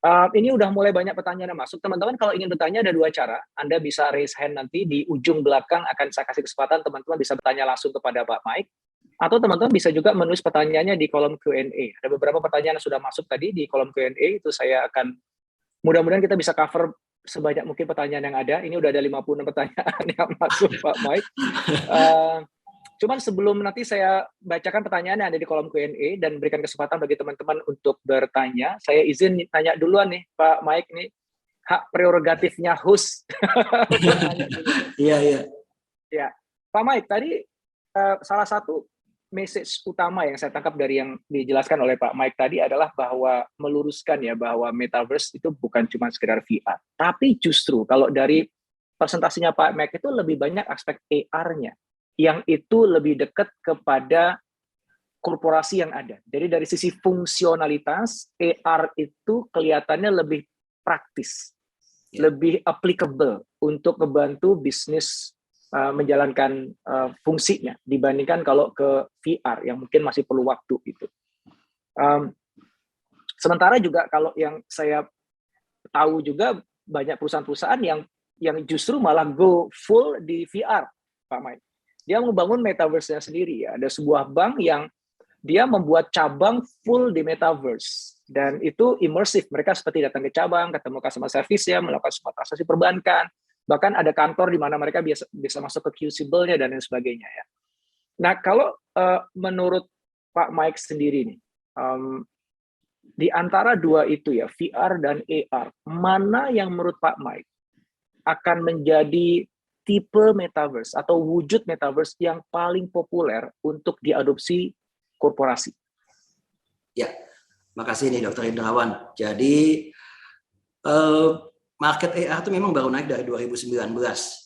Ini udah mulai banyak pertanyaan yang masuk. Teman-teman kalau ingin bertanya ada dua cara. Anda bisa raise hand nanti di ujung belakang akan saya kasih kesempatan teman-teman bisa bertanya langsung kepada Pak Mike. Atau teman-teman bisa juga menulis pertanyaannya di kolom Q&A. Ada beberapa pertanyaan yang sudah masuk tadi di kolom Q&A, itu saya akan, mudah-mudahan kita bisa cover sebanyak mungkin pertanyaan yang ada. Ini udah ada 56 pertanyaan yang masuk Pak Mike. Cuman sebelum nanti saya bacakan pertanyaan yang ada di kolom Q&A dan berikan kesempatan bagi teman-teman untuk bertanya, saya izin tanya duluan nih Pak Mike nih, hak prerogatifnya host. Iya, iya. Ya, Pak Mike, tadi salah satu message utama yang saya tangkap dari yang dijelaskan oleh Pak Mike tadi adalah bahwa meluruskan ya bahwa metaverse itu bukan cuma sekedar VR, tapi justru kalau dari presentasinya Pak Mike itu lebih banyak aspek AR-nya yang itu lebih dekat kepada korporasi yang ada. Jadi dari sisi fungsionalitas, AR itu kelihatannya lebih praktis, lebih applicable untuk membantu bisnis menjalankan fungsinya dibandingkan kalau ke VR yang mungkin masih perlu waktu itu. Sementara juga kalau yang saya tahu juga banyak perusahaan-perusahaan yang justru malah go full di VR, Pak Mike. Dia membangun metaverse-nya sendiri ya. Ada sebuah bank yang dia membuat cabang full di metaverse dan itu imersif. Mereka seperti datang ke cabang, ketemu customer service-nya, melakukan semua transaksi perbankan. Bahkan ada kantor di mana mereka bisa masuk ke Crucible-nya dan lain sebagainya ya. Nah, kalau menurut Pak Mike sendiri nih, di antara dua itu ya, VR dan AR, mana yang menurut Pak Mike akan menjadi tipe metaverse atau wujud metaverse yang paling populer untuk diadopsi korporasi? Ya, makasih nih Dr. Indrawan. Jadi market AR itu memang baru naik dari 2019.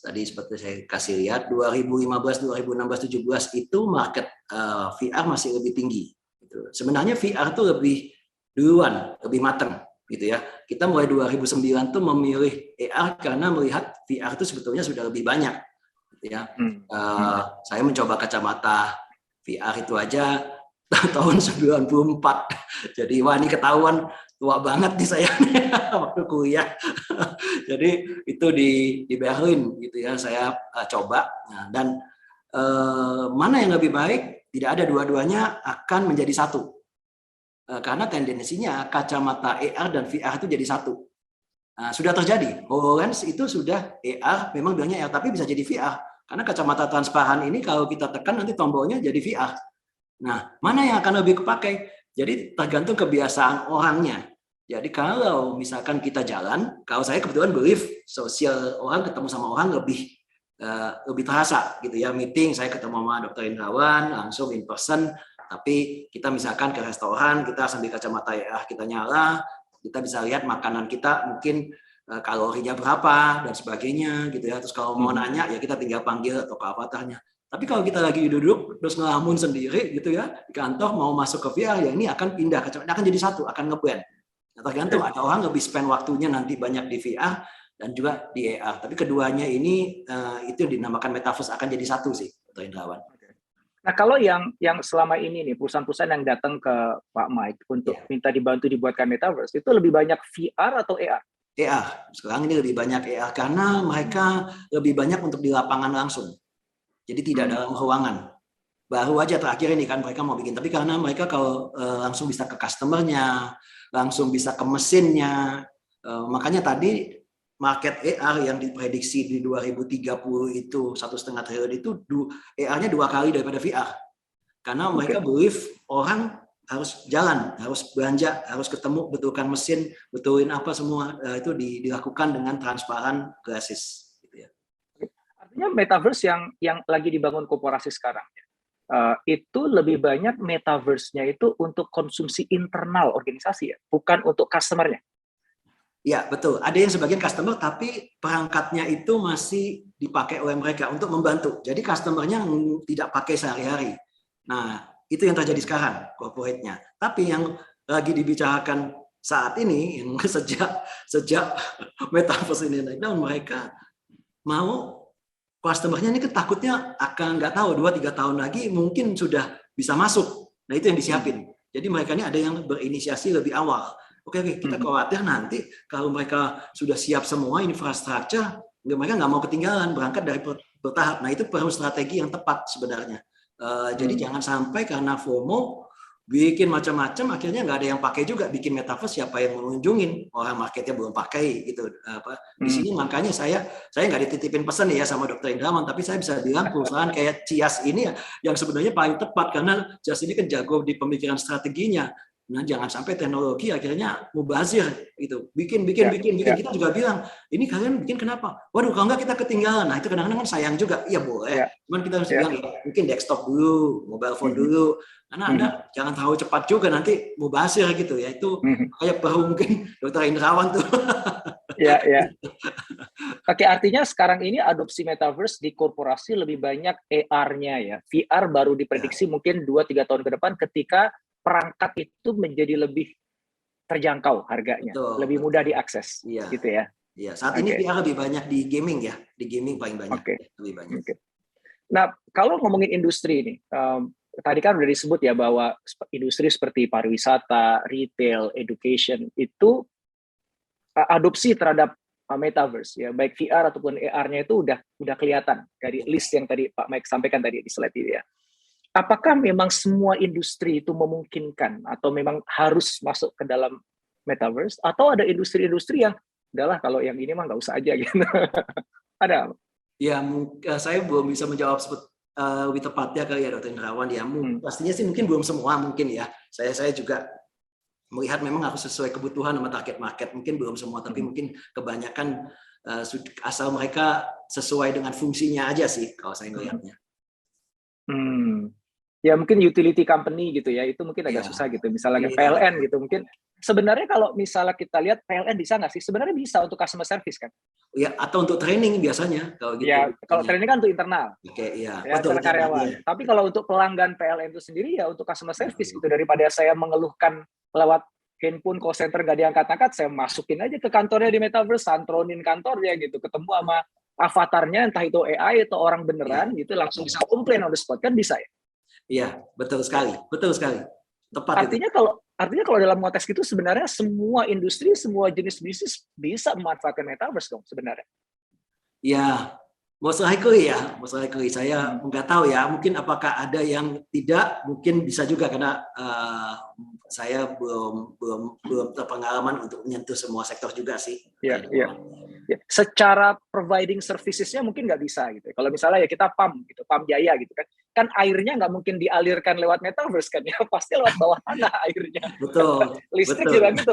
Tadi seperti saya kasih lihat 2015, 2016, 2017 itu market VR masih lebih tinggi. Sebenarnya VR itu lebih duluan, lebih matang gitu ya. Kita mulai 2009 tuh memilih AR karena melihat VR itu sebetulnya sudah lebih banyak gitu ya. Saya mencoba kacamata VR itu aja tahun 94. Jadi wah ini ketahuan tua banget nih saya waktu kuliah. Jadi itu di Berlin gitu ya saya coba. Nah, dan mana yang lebih baik? Tidak ada, dua-duanya akan menjadi satu. Karena tendensinya kacamata AR dan VR itu jadi satu. Sudah terjadi. HoloLens itu sudah AR, memang bilangnya AR, tapi bisa jadi VR. Karena kacamata transparan ini kalau kita tekan nanti tombolnya jadi VR. Nah, mana yang akan lebih kepakai? Jadi tergantung kebiasaan orangnya. Jadi kalau misalkan kita jalan, kalau saya kebetulan believe sosial orang ketemu sama orang lebih terasa gitu ya. Meeting saya ketemu sama Dr. Indrawan langsung in person. Tapi kita misalkan ke restoran, kita sambil kacamata AR kita nyala, kita bisa lihat makanan kita mungkin kalorinya berapa dan sebagainya gitu ya. Terus kalau mau nanya ya kita tinggal panggil atau ke avatarnya. Tapi kalau kita lagi duduk terus ngelamun sendiri gitu ya di kantor mau masuk ke VR ya ini akan pindah kacamata, akan jadi satu, akan ngeblend. Nah, tergantung ada orang lebih spend waktunya nanti banyak di VR dan juga di AR. Tapi keduanya ini itu yang dinamakan metaverse akan jadi satu sih, Dr. Indrawan. Nah, kalau yang selama ini nih perusahaan-perusahaan yang datang ke Pak Mike untuk minta dibantu dibuatkan metaverse itu lebih banyak VR atau AR? AR. Sekarang ini lebih banyak AR karena mereka lebih banyak untuk di lapangan langsung. Jadi tidak dalam ruangan. Baru aja terakhir ini kan mereka mau bikin, tapi karena mereka kalau langsung bisa ke customernya, langsung bisa ke mesinnya, makanya tadi market AR yang diprediksi di 2030 itu 1,5 triliun itu AR-nya 2 kali daripada VR. Karena mereka believe orang harus jalan, harus belanja, harus ketemu, betulkan mesin, betulin apa semua itu dilakukan dengan transparan glasses. Gitu ya. Artinya metaverse yang lagi dibangun korporasi sekarang itu lebih banyak metaverse-nya itu untuk konsumsi internal organisasi ya, bukan untuk customer-nya. Ya betul, ada yang sebagian customer tapi perangkatnya itu masih dipakai oleh mereka untuk membantu. Jadi customernya tidak pakai sehari-hari. Nah itu yang terjadi sekarang corporate-nya. Tapi yang lagi dibicarakan saat ini yang sejak metaverse ini naik down, mereka mau customernya ini takutnya akan nggak tahu 2-3 tahun lagi mungkin sudah bisa masuk. Nah itu yang disiapin. Jadi mereka ini ada yang berinisiasi lebih awal. Oke, kita khawatir nanti kalau mereka sudah siap semua infrastruktur, mereka nggak mau ketinggalan, berangkat dari bertahap. Nah itu perlu strategi yang tepat sebenarnya. Jadi jangan sampai karena FOMO bikin macam-macam, akhirnya nggak ada yang pakai juga, bikin metaverse siapa yang mengunjungin, orang marketnya belum pakai gitu. Di sini makanya saya nggak dititipin pesan ya sama Dr. Indrawan, tapi saya bisa bilang perusahaan kayak Cias ini yang sebenarnya paling tepat, karena Cias ini kan jago di pemikiran strateginya. Nah, jangan sampai teknologi akhirnya mubazir gitu. Bikin. Kita juga bilang, ini kalian bikin kenapa? Waduh, kalau nggak kita ketinggalan. Nah, itu kadang-kadang kan sayang juga. Iya boleh. Cuman kita harus bilang, mungkin desktop dulu, mobile phone dulu. Karena Anda jangan terlalu cepat juga, nanti mubazir gitu ya. Itu kayak perlu mungkin Dr. Indrawan tuh. Ya. Oke, artinya sekarang ini adopsi metaverse di korporasi lebih banyak AR-nya ya. VR baru diprediksi mungkin 2-3 tahun ke depan ketika perangkat itu menjadi lebih terjangkau harganya, lebih mudah diakses, gitu ya. Iya, saat ini VR lebih banyak di gaming ya, di gaming paling banyak. Lebih banyak. Nah, kalau ngomongin industri ini, tadi kan udah disebut ya bahwa industri seperti pariwisata, retail, education itu adopsi terhadap metaverse ya, baik VR ataupun AR-nya itu udah kelihatan dari list yang tadi Pak Mike sampaikan tadi di slide itu ya. Apakah memang semua industri itu memungkinkan atau memang harus masuk ke dalam metaverse, atau ada industri-industri yang udahlah kalau yang ini mah nggak usah aja gitu? Ada? Ya, saya belum bisa menjawab lebih tepatnya kali ya Dr. Indrawan ya. Pastinya sih mungkin belum semua mungkin ya. Saya juga melihat memang harus sesuai kebutuhan sama target market. Mungkin belum semua, tapi mungkin kebanyakan asal mereka sesuai dengan fungsinya aja sih kalau saya melihatnya. Ya mungkin utility company gitu ya, itu mungkin agak susah gitu. Misalnya PLN gitu, mungkin sebenarnya kalau misalnya kita lihat PLN bisa nggak sih? Sebenarnya bisa untuk customer service kan? Ya, atau untuk training biasanya kalau gitu. Ya, kalau training kan untuk internal. Iya. Ya, betul, karyawan. Ya. Tapi kalau untuk pelanggan PLN itu sendiri ya untuk customer service gitu, daripada saya mengeluhkan lewat handphone call center nggak diangkat-angkat, saya masukin aja ke kantornya di metaverse, santronin kantornya gitu, ketemu sama avatarnya, entah itu AI atau orang beneran gitu, langsung bisa komplain on the spot, kan bisa ya? Iya, betul sekali. Tepat artinya itu. Artinya kalau dalam konteks itu sebenarnya semua industri, semua jenis bisnis bisa memanfaatkan metaverse dong sebenarnya. Ya, most likely saya nggak tahu ya, mungkin apakah ada yang tidak, mungkin bisa juga karena saya belum terpengalaman untuk menyentuh semua sektor juga sih. Ya. Secara providing servicesnya mungkin nggak bisa gitu. Kalau misalnya ya kita PAM Jaya gitu kan airnya nggak mungkin dialirkan lewat metaverse kan ya, pasti lewat bawah tanah airnya. Betul. Listrik juga gitu,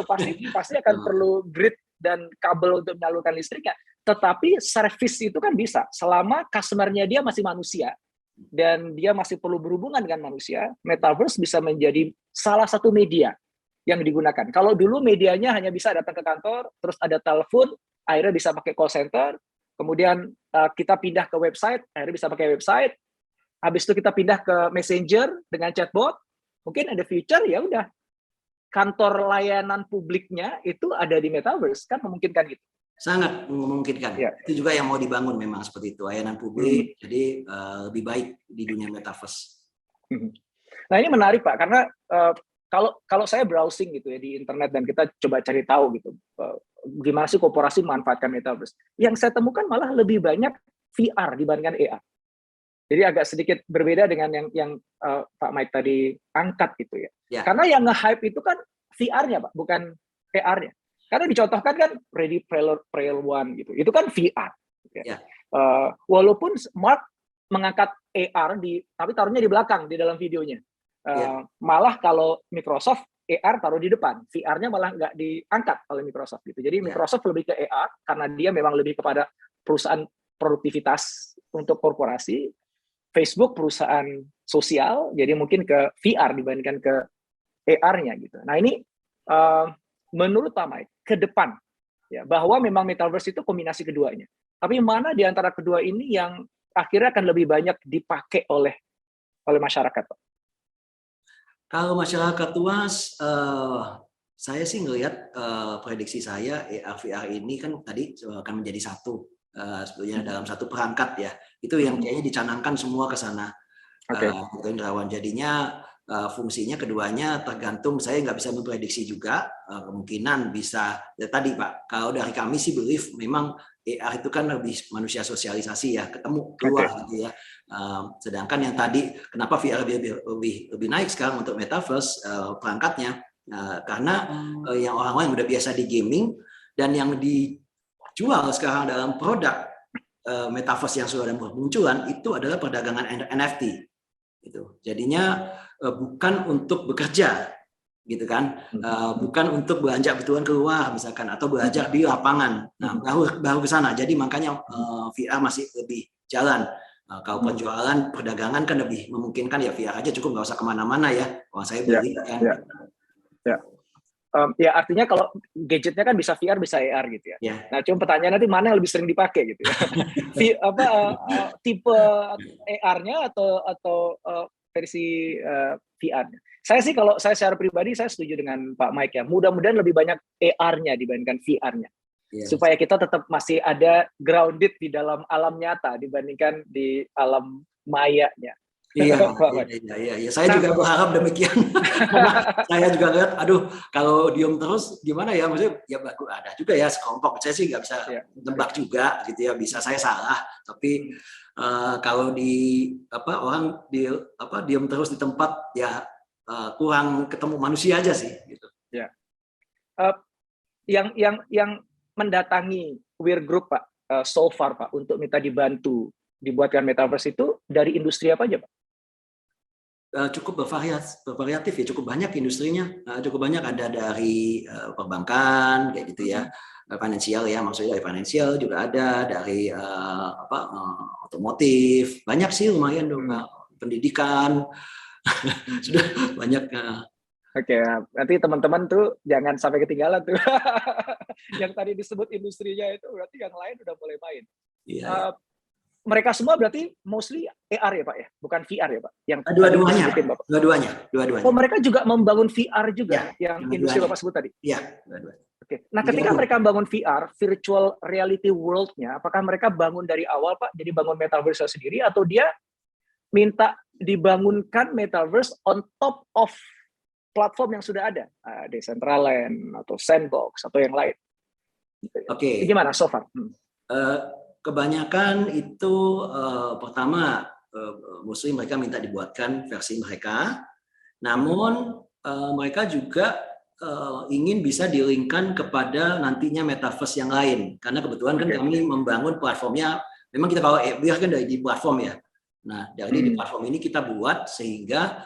pasti akan perlu grid dan kabel untuk menyalurkan listriknya. Tetapi service itu kan bisa selama customer-nya dia masih manusia dan dia masih perlu berhubungan dengan manusia. Metaverse bisa menjadi salah satu media yang digunakan. Kalau dulu medianya hanya bisa datang ke kantor, terus ada telepon, akhirnya bisa pakai call center, kemudian kita pindah ke website, akhirnya bisa pakai website, habis itu kita pindah ke messenger dengan chatbot, mungkin ada future ya udah kantor layanan publiknya itu ada di metaverse, kan memungkinkan gitu. Sangat memungkinkan. Ya. Itu juga yang mau dibangun memang seperti itu, layanan publik, jadi lebih baik di dunia metaverse. Nah ini menarik Pak, karena kalau saya browsing gitu ya di internet dan kita coba cari tahu gitu gimana sih korporasi memanfaatkan metaverse. Yang saya temukan malah lebih banyak VR dibandingkan AR. Jadi agak sedikit berbeda dengan yang Pak Mike tadi angkat gitu ya. Karena yang nge-hype itu kan VR-nya Pak, bukan AR-nya. Karena dicontohkan kan Ready Player One gitu. Itu kan VR. Ya. Walaupun Mark mengangkat AR tapi taruhnya di belakang di dalam videonya. Malah kalau Microsoft AR taruh di depan, VR-nya malah nggak diangkat oleh Microsoft gitu. Jadi Microsoft lebih ke AR karena dia memang lebih kepada perusahaan produktivitas untuk korporasi. Facebook perusahaan sosial, jadi mungkin ke VR dibandingkan ke AR-nya gitu. Nah ini menurut Pak Mike ke depan ya bahwa memang metaverse itu kombinasi keduanya. Tapi mana di antara kedua ini yang akhirnya akan lebih banyak dipakai oleh masyarakat, Pak? Kalau masyarakat luas, saya sih ngelihat prediksi saya AR VR ini kan tadi akan menjadi satu sebetulnya dalam satu perangkat ya. Itu yang kayaknya dicanangkan semua ke sana. Indrawan. Jadinya fungsinya keduanya tergantung, saya nggak bisa memprediksi juga, kemungkinan bisa ya tadi Pak, kalau dari kami sih believe memang AR itu kan lebih manusia sosialisasi ya, ketemu keluar gitu ya. Sedangkan yang tadi kenapa VR lebih naik sekarang untuk metaverse perangkatnya, karena yang orang-orang yang udah biasa di gaming dan yang dijual sekarang dalam produk metaverse yang sudah ada bermunculan itu adalah perdagangan NFT. Gitu. Jadinya bukan untuk bekerja, gitu kan, bukan untuk belanja kebutuhan keluar misalkan atau belajar di lapangan. Nah, baru ke sana. Jadi makanya VR masih lebih jalan. Kalau penjualan perdagangan kan lebih memungkinkan ya VR aja cukup, nggak usah kemana-mana ya. Kalau saya beli kan. Ya artinya kalau gadgetnya kan bisa VR bisa AR gitu ya. Nah cuma pertanyaan nanti mana yang lebih sering dipakai gitu ya. Tipe AR-nya atau versi VR-nya. Saya sih kalau saya secara pribadi saya setuju dengan Pak Mike ya. Mudah-mudahan lebih banyak AR-nya dibandingkan VR-nya. Supaya kita tetap masih ada grounded di dalam alam nyata dibandingkan di alam maya-nya. Iya. Saya juga berharap demikian. Karena saya juga lihat, aduh, kalau diem terus gimana ya? Maksudnya ya ada juga ya sekelompok. Saya sih nggak bisa tebak juga, gitu ya. Bisa saya salah, tapi kalau orang diem terus di tempat ya kurang ketemu manusia aja sih, gitu. Ya. Yang mendatangi Weir Group Pak, so far Pak, untuk minta dibantu dibuatkan metaverse itu dari industri apa aja Pak? Cukup bervariatif ya, cukup banyak industrinya, cukup banyak, ada dari perbankan kayak gitu ya, finansial ya, maksudnya dari finansial juga ada, dari otomotif, banyak sih lumayan dong, pendidikan sudah banyak. Oke, nanti teman-teman tuh jangan sampai ketinggalan tuh. Yang tadi disebut industrinya itu berarti yang lain udah mulai main. Iya. Mereka semua berarti mostly AR ya Pak ya, bukan VR ya Pak? Yang dua-duanya. Oh, mereka juga membangun VR juga ya, yang industri Bapak sebut tadi? Iya, Oke. Nah, ketika mereka bangun VR, virtual reality world-nya, apakah mereka bangun dari awal Pak, jadi bangun metaverse sendiri, atau dia minta dibangunkan metaverse on top of platform yang sudah ada, Decentraland atau Sandbox atau yang lain? Oke. Gimana so far? Kebanyakan itu pertama mostly mereka minta dibuatkan versi mereka, namun mereka juga ingin bisa di-link-kan kepada nantinya metaverse yang lain, karena kebetulan kan kami membangun platformnya, memang kita kalau biar kan dari di platform ya. Nah, dari di platform ini kita buat sehingga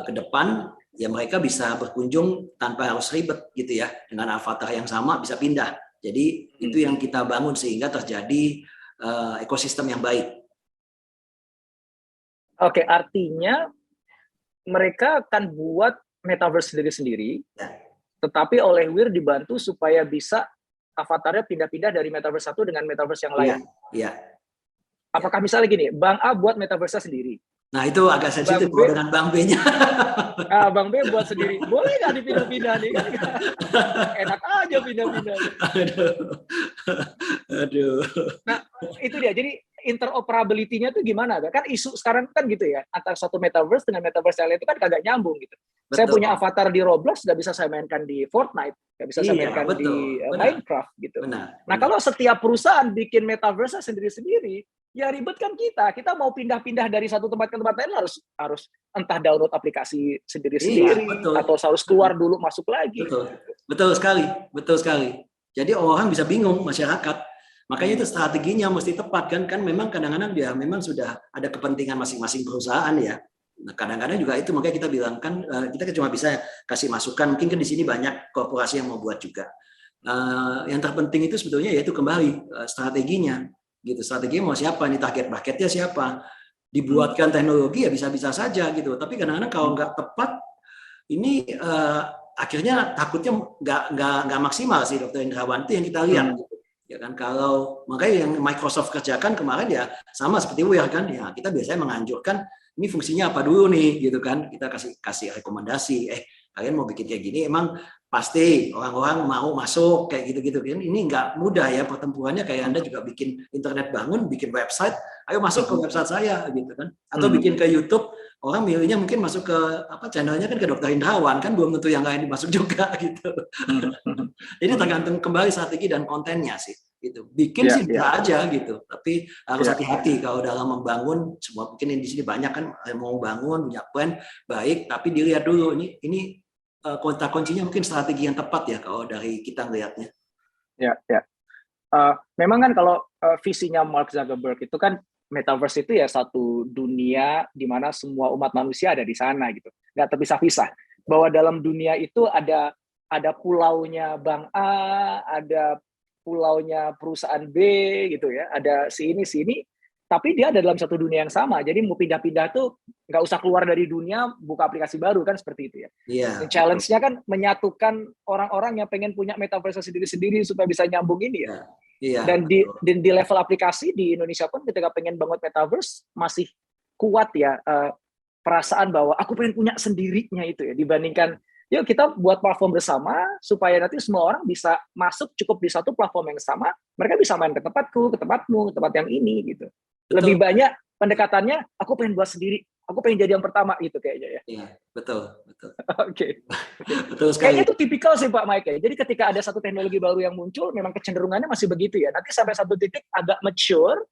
ke depan ya mereka bisa berkunjung tanpa harus ribet gitu ya, dengan avatar yang sama bisa pindah. Jadi itu yang kita bangun sehingga terjadi ekosistem yang baik. Oke, artinya mereka akan buat metaverse sendiri-sendiri, tetapi oleh Weir dibantu supaya bisa avatarnya pindah-pindah dari metaverse satu dengan metaverse yang lain. Iya. Apakah misalnya gini, Bang A buat metaverse sendiri? Nah itu agak sensitif dengan Bang B-nya. Bang B buat sendiri, boleh nggak dipindah-pindah nih? Enak aja pindah-pindah. Aduh. Nah itu dia, jadi interoperability-nya tuh gimana? Kan isu sekarang kan gitu ya, antara satu metaverse dengan metaverse yang lain itu kan kagak nyambung gitu. Betul. Saya punya avatar di Roblox, nggak bisa saya mainkan di Fortnite, nggak bisa saya mainkan di Minecraft gitu. Nah kalau setiap perusahaan bikin metaverse sendiri-sendiri, ya ribet kan kita mau pindah-pindah dari satu tempat ke tempat lain harus entah download aplikasi sendiri-sendiri atau harus keluar dulu masuk lagi. Betul sekali. Jadi orang bisa bingung, masyarakat. Makanya itu strateginya mesti tepat kan memang kadang-kadang dia memang sudah ada kepentingan masing-masing perusahaan ya. Nah, kadang-kadang juga itu makanya kita bilang kan kita cuma bisa kasih masukan, mungkin kan di sini banyak korporasi yang mau buat juga. Yang terpenting itu sebetulnya yaitu kembali strateginya. Gitu, strateginya mau siapa nih, target marketnya siapa, dibuatkan teknologi ya bisa-bisa saja gitu, tapi kadang-kadang kalau nggak tepat ini akhirnya takutnya nggak maksimal sih Dr. Indrawan, itu yang kita lihat gitu. Ya kan, kalau makanya yang Microsoft kerjakan kemarin ya sama seperti Weir kan ya, kita biasanya menganjurkan ini fungsinya apa dulu nih gitu kan, kita kasih rekomendasi, kalian mau bikin kayak gini emang pasti orang-orang mau masuk kayak gitu-gitu kan. Ini nggak mudah ya pertempurannya, kayak Anda juga bikin internet bangun, bikin website, ayo masuk ke website saya gitu kan, atau bikin ke YouTube orang milihnya mungkin masuk ke channelnya kan ke Dokter Indrawan, kan belum tentu yang lain masuk juga gitu. Jadi tergantung kembali strategi dan kontennya sih. Gitu. Bikin sih bisa aja gitu, tapi harus hati-hati kalau dalam membangun. Semua mungkin di sini banyak kan mau bangun punya plan baik, tapi dilihat dulu ini kota kuncinya mungkin strategi yang tepat ya kalau dari kita ngelihatnya. Memang kan kalau visinya Mark Zuckerberg itu kan metaverse itu ya satu dunia di mana semua umat manusia ada di sana gitu, nggak terpisah-pisah. Bahwa dalam dunia itu ada pulaunya Bank A, ada pulaunya perusahaan B gitu ya, ada sini, tapi dia ada dalam satu dunia yang sama. Jadi mau pindah-pindah tuh nggak usah keluar dari dunia, buka aplikasi baru kan seperti itu ya. Dan challenge-nya kan menyatukan orang-orang yang pengen punya metaverse sendiri-sendiri supaya bisa nyambung ini ya. Dan di level aplikasi di Indonesia pun ketika pengen bangun metaverse masih kuat ya perasaan bahwa aku pengen punya sendirinya itu ya, dibandingkan yuk kita buat platform bersama supaya nanti semua orang bisa masuk cukup di satu platform yang sama, mereka bisa main ke tempatku, ke tempatmu, ke tempat yang ini gitu. Betul. Lebih banyak pendekatannya aku pengen buat sendiri, aku pengen jadi yang pertama gitu kayaknya ya. Iya, betul. Oke. Betul sekali. Kayaknya itu tipikal sih Pak Mike ya. Jadi ketika ada satu teknologi baru yang muncul, memang kecenderungannya masih begitu ya. Nanti sampai satu titik agak mature,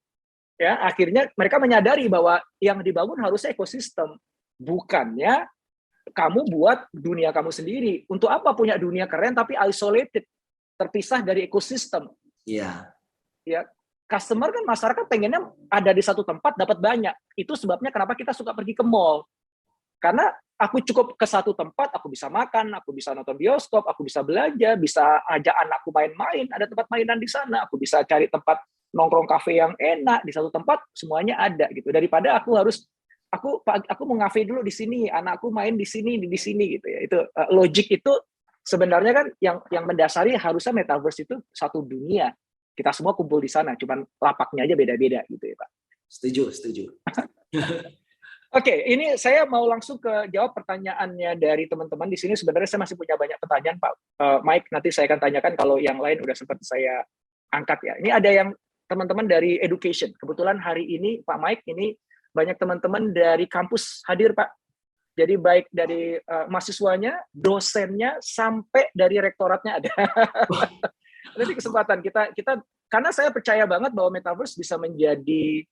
ya akhirnya mereka menyadari bahwa yang dibangun harusnya ekosistem, bukannya kamu buat dunia kamu sendiri. Untuk apa punya dunia keren tapi isolated, terpisah dari ekosistem? Iya. Ya, customer kan masyarakat pengennya ada di satu tempat dapat banyak. Itu sebabnya kenapa kita suka pergi ke mall. Karena aku cukup ke satu tempat, aku bisa makan, aku bisa nonton bioskop, aku bisa belanja, bisa ajak anakku main-main, ada tempat mainan di sana, aku bisa cari tempat nongkrong kafe yang enak di satu tempat, semuanya ada gitu. Daripada aku harus aku mau ngafe dulu di sini, anakku main di sini gitu ya. Itu logic itu sebenarnya kan yang mendasari harusnya metaverse itu satu dunia. Kita semua kumpul di sana, cuman lapaknya aja beda-beda gitu ya, Pak. Setuju. Oke, ini saya mau langsung ke jawab pertanyaannya dari teman-teman di sini. Sebenarnya saya masih punya banyak pertanyaan, Pak Mike. Nanti saya akan tanyakan kalau yang lain udah sempat saya angkat ya. Ini ada yang teman-teman dari education. Kebetulan hari ini Pak Mike ini banyak teman-teman dari kampus hadir, Pak. Jadi baik dari mahasiswanya, dosennya, sampai dari rektoratnya ada. Nanti kesempatan kita karena saya percaya banget bahwa metaverse bisa menjadi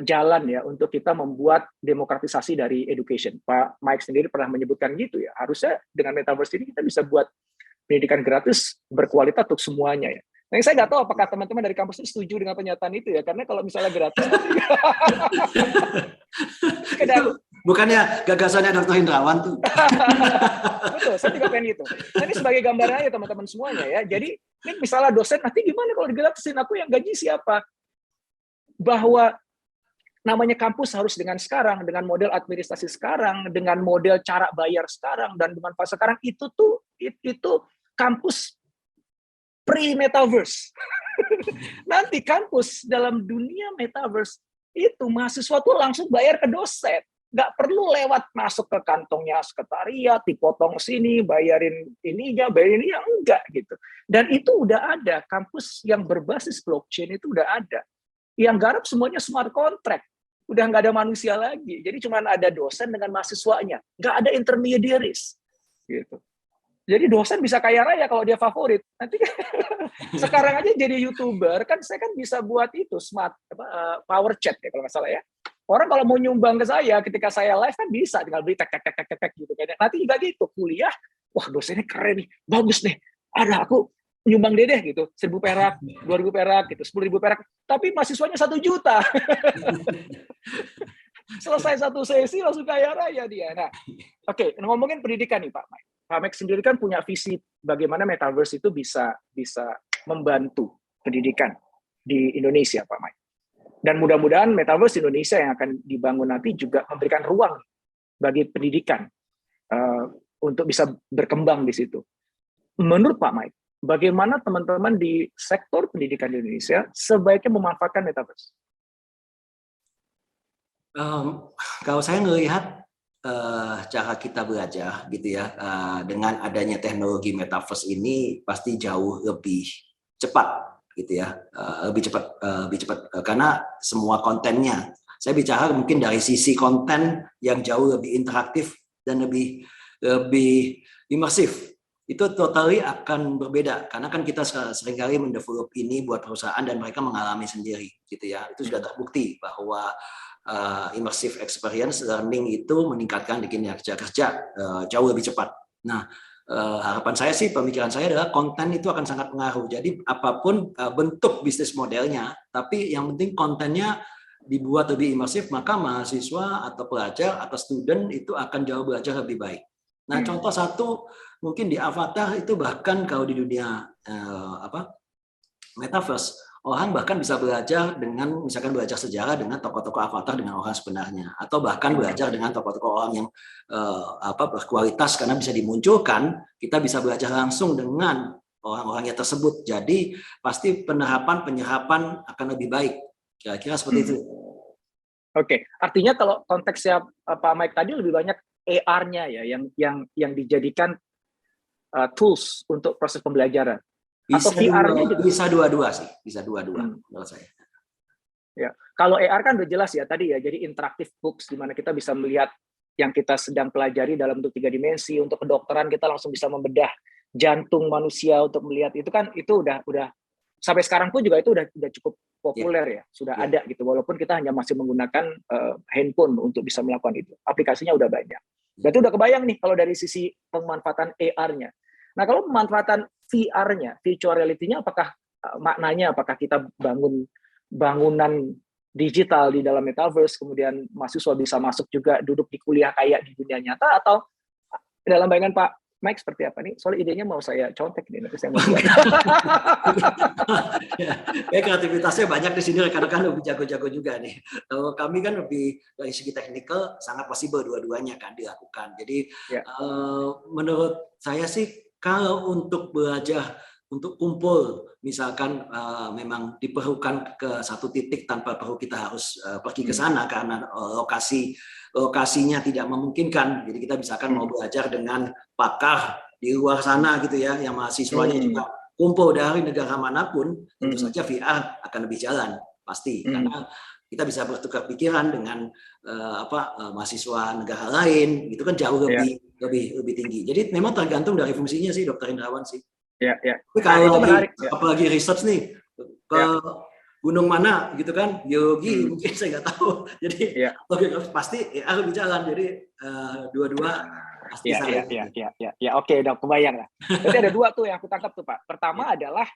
jalan ya untuk kita membuat demokratisasi dari education. Pak Mike sendiri pernah menyebutkan gitu ya. Harusnya dengan metaverse ini kita bisa buat pendidikan gratis berkualitas untuk semuanya ya. Nah, saya nggak tahu apakah teman-teman dari kampus ini setuju dengan pernyataan itu ya, karena kalau misalnya gratis bukannya gagasannya Dr. Indrawan tuh. Betul, saya juga pengen gitu. Ini sebagai gambaran aja teman-teman semuanya ya. Jadi ini misalnya dosen nanti gimana kalau digratisin, aku yang gaji siapa? Bahwa namanya kampus harus dengan sekarang, dengan model administrasi sekarang, dengan model cara bayar sekarang, dan dengan fase sekarang itu kampus pre-metaverse. Nanti kampus dalam dunia metaverse itu mahasiswa tuh langsung bayar ke dosen. Nggak perlu lewat masuk ke kantongnya sekretariat, dipotong sini, bayarin ininya, bayarin ini, enggak gitu. Dan itu udah ada, kampus yang berbasis blockchain itu udah ada. Yang garap semuanya smart contract. Udah nggak ada manusia lagi. Jadi cuma ada dosen dengan mahasiswanya. Nggak ada intermediaries. Gitu. Jadi dosen bisa kaya raya kalau dia favorit. Nanti sekarang aja jadi YouTuber kan saya kan bisa buat itu smart power chat ya kalau nggak salah ya. Orang kalau mau nyumbang ke saya ketika saya live kan bisa tinggal beli tek gitu kan. Nanti juga gitu kuliah, wah dosennya keren nih, bagus nih. Ada aku nyumbang deh gitu, 1.000 perak, 2.000 perak gitu, 10.000 perak. Tapi mahasiswanya 1 juta. Selesai satu sesi langsung kaya raya dia. Nah, oke, ngomongin pendidikan nih Pak Mike. Pak Mike sendiri kan punya visi bagaimana metaverse itu bisa membantu pendidikan di Indonesia, Pak Mike. Dan mudah-mudahan metaverse Indonesia yang akan dibangun nanti juga memberikan ruang bagi pendidikan untuk bisa berkembang di situ. Menurut Pak Mike, bagaimana teman-teman di sektor pendidikan di Indonesia sebaiknya memanfaatkan metaverse? Kalau saya melihat cara kita belajar gitu ya, dengan adanya teknologi metaverse ini pasti jauh lebih cepat gitu ya, lebih cepat karena semua kontennya Saya bicara mungkin dari sisi konten yang jauh lebih interaktif dan lebih imersif. Itu totally akan berbeda karena kan kita seringkali mendevelop ini buat perusahaan dan mereka mengalami sendiri gitu ya. Itu sudah terbukti bahwa immersive experience learning itu meningkatkan kinerja kerja jauh lebih cepat. Nah, harapan saya sih, pemikiran saya adalah konten itu akan sangat pengaruh. Jadi apapun bentuk bisnis modelnya, tapi yang penting kontennya dibuat lebih imersif, maka mahasiswa atau pelajar atau student itu akan jauh belajar lebih baik. Nah, contoh satu mungkin di Avatar itu bahkan kalau di dunia metaverse, orang bahkan bisa belajar dengan misalkan belajar sejarah dengan tokoh-tokoh Avatar dengan orang sebenarnya, atau bahkan belajar dengan tokoh-tokoh orang yang berkualitas karena bisa dimunculkan, kita bisa belajar langsung dengan orang-orangnya tersebut. Jadi pasti penyerapan akan lebih baik. Kira-kira seperti itu. Oke, artinya kalau konteksnya Pak Mike tadi lebih banyak AR-nya ya, yang dijadikan tools untuk proses pembelajaran. Bisa atau VR-nya juga bisa dua-dua sih, bisa dua-dua menurut saya. Ya, kalau AR kan udah jelas ya tadi ya, jadi interactive books di mana kita bisa melihat yang kita sedang pelajari dalam bentuk 3 dimensi. Untuk kedokteran kita langsung bisa membedah jantung manusia untuk melihat itu kan, itu udah sampai sekarang pun juga itu udah cukup populer ya, sudah ada gitu, walaupun kita hanya masih menggunakan handphone untuk bisa melakukan itu. Aplikasinya udah banyak. Berarti udah kebayang nih kalau dari sisi pemanfaatan AR-nya. Nah, kalau pemanfaatan VR-nya, virtual reality-nya, apakah maknanya apakah kita bangunan digital di dalam metaverse, kemudian mahasiswa bisa masuk juga duduk di kuliah kayak di dunia nyata, atau dalam bayangan Pak Mike seperti apa nih? Soalnya idenya mau saya contek nih, nanti saya mau buat. Ya, kreativitasnya banyak di sini, rekan-rekan lebih jago-jago juga nih. Kami kan lebih dari segi teknikal sangat possible dua-duanya kan dilakukan. Jadi menurut saya sih kalau untuk belajar untuk kumpul, misalkan memang diperlukan ke satu titik tanpa perlu kita harus pergi ke sana karena lokasinya tidak memungkinkan. Jadi kita misalkan mau belajar dengan pakar di luar sana gitu ya, yang mahasiswanya juga kumpul dari negara manapun, tentu saja VR akan lebih jalan pasti, karena kita bisa bertukar pikiran dengan mahasiswa negara lain, itu kan jauh lebih tinggi. Jadi memang tergantung dari fungsinya sih, Dr. Indrawan sih. Ya. Tapi kalau apalagi research nih ke gunung mana gitu kan, geologi mungkin saya nggak tahu. Jadi pasti AR lebih jalan. Jadi dua-dua pasti saya. Ya, oke, udah kebayang lah. Berarti ada dua tuh yang aku tangkap tuh Pak. Pertama adalah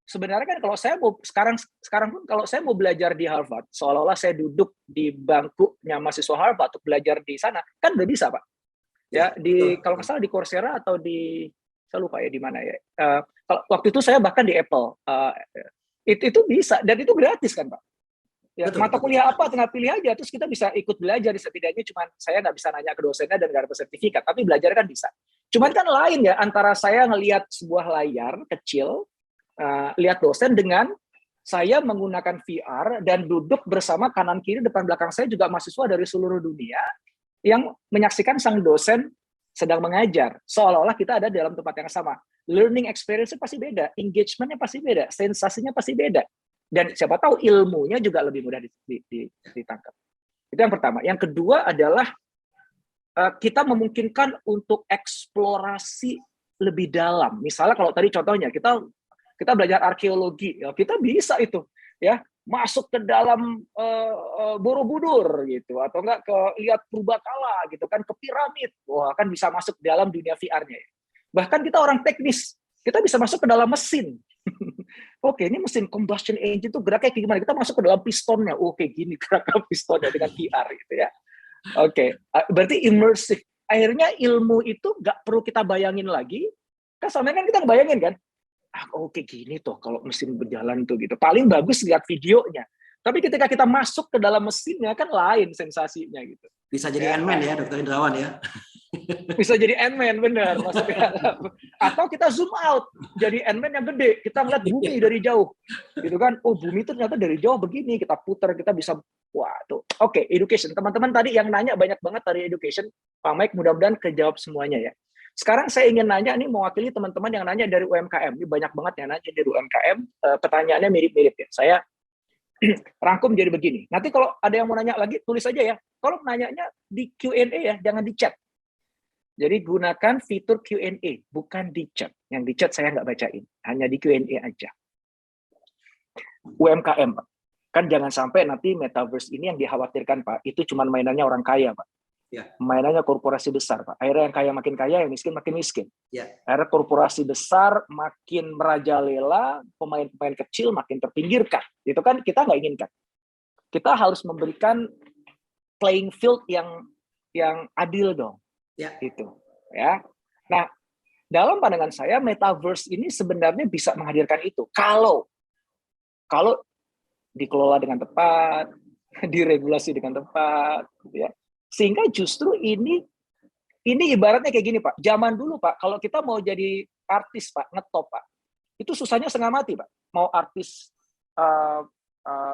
sebenarnya kan kalau saya mau sekarang pun kalau saya mau belajar di Harvard, seolah-olah saya duduk di bangkunya mahasiswa Harvard untuk belajar di sana, kan udah bisa Pak. Ya, kalau nggak salah di Coursera atau di, saya lupa ya di mana ya. Kalau waktu itu saya bahkan di Apple, itu bisa dan itu gratis kan Pak. Ya, mata kuliah apa tinggal pilih aja, terus kita bisa ikut belajar. Setidaknya cuman saya nggak bisa nanya ke dosennya dan nggak dapat sertifikat, tapi belajar kan bisa. Cuman kan lain ya antara saya ngelihat sebuah layar kecil, lihat dosen, dengan saya menggunakan VR dan duduk bersama kanan kiri depan belakang saya juga mahasiswa dari seluruh dunia yang menyaksikan sang dosen sedang mengajar, seolah-olah kita ada dalam tempat yang sama. Learning experience-nya pasti beda, engagement-nya pasti beda, sensasinya pasti beda, dan siapa tahu ilmunya juga lebih mudah ditangkap. Itu yang pertama. Yang kedua adalah kita memungkinkan untuk eksplorasi lebih dalam. Misalnya kalau tadi contohnya kita belajar arkeologi, ya kita bisa itu ya masuk ke dalam Borobudur gitu, atau enggak ke lihat purbakala gitu kan, ke piramid, wah kan bisa masuk dalam dunia VR-nya ya. Bahkan kita orang teknis, kita bisa masuk ke dalam mesin. Oke, ini mesin combustion engine itu geraknya kayak gimana? Kita masuk ke dalam pistonnya, oke gini geraknya pistonnya dengan VR gitu ya. Oke, berarti immersive. Akhirnya ilmu itu nggak perlu kita bayangin lagi, kan selama kan kita ngebayangin kan, oke gini tuh kalau mesin berjalan tuh gitu. Paling bagus lihat videonya. Tapi ketika kita masuk ke dalam mesinnya kan lain sensasinya gitu. Bisa jadi Ant-Man ya, Dr. Indrawan ya. Bisa jadi Ant-Man, benar maksudnya. Atau kita zoom out, jadi Ant-Man yang gede. Kita ngeliat bumi dari jauh, gitu kan? Oh bumi itu ternyata dari jauh begini. Kita putar, kita bisa. Wah tuh. Oke, education. Teman-teman tadi yang nanya banyak banget dari education. Pak Mike mudah-mudahan kejawab semuanya ya. Sekarang saya ingin nanya nih, mewakili teman-teman yang nanya dari UMKM. Ini banyak banget yang nanya dari UMKM. Pertanyaannya mirip-mirip ya. Saya rangkum jadi begini. Nanti kalau ada yang mau nanya lagi, tulis aja ya. Kalau nanyanya di Q&A ya, jangan di chat. Jadi gunakan fitur Q&A, bukan di chat. Yang di chat saya nggak bacain, hanya di Q&A aja. UMKM, Pak. Kan jangan sampai nanti metaverse ini yang dikhawatirkan, Pak, itu cuma mainannya orang kaya, Pak. Ya. Mainannya korporasi besar, Pak. Akhirnya yang kaya makin kaya, yang miskin makin miskin. Ya. Akhirnya korporasi besar makin merajalela, pemain-pemain kecil makin terpinggirkan. Itu kan kita nggak inginkan. Kita harus memberikan playing field yang adil dong. Ya. Itu, ya. Nah, dalam pandangan saya, metaverse ini sebenarnya bisa menghadirkan itu. Kalau dikelola dengan tepat, diregulasi dengan tepat, gitu ya. Sehingga justru ini ibaratnya kayak gini, Pak. Zaman dulu, Pak, kalau kita mau jadi artis, Pak, ngetop, Pak, itu susahnya setengah mati, Pak. Mau artis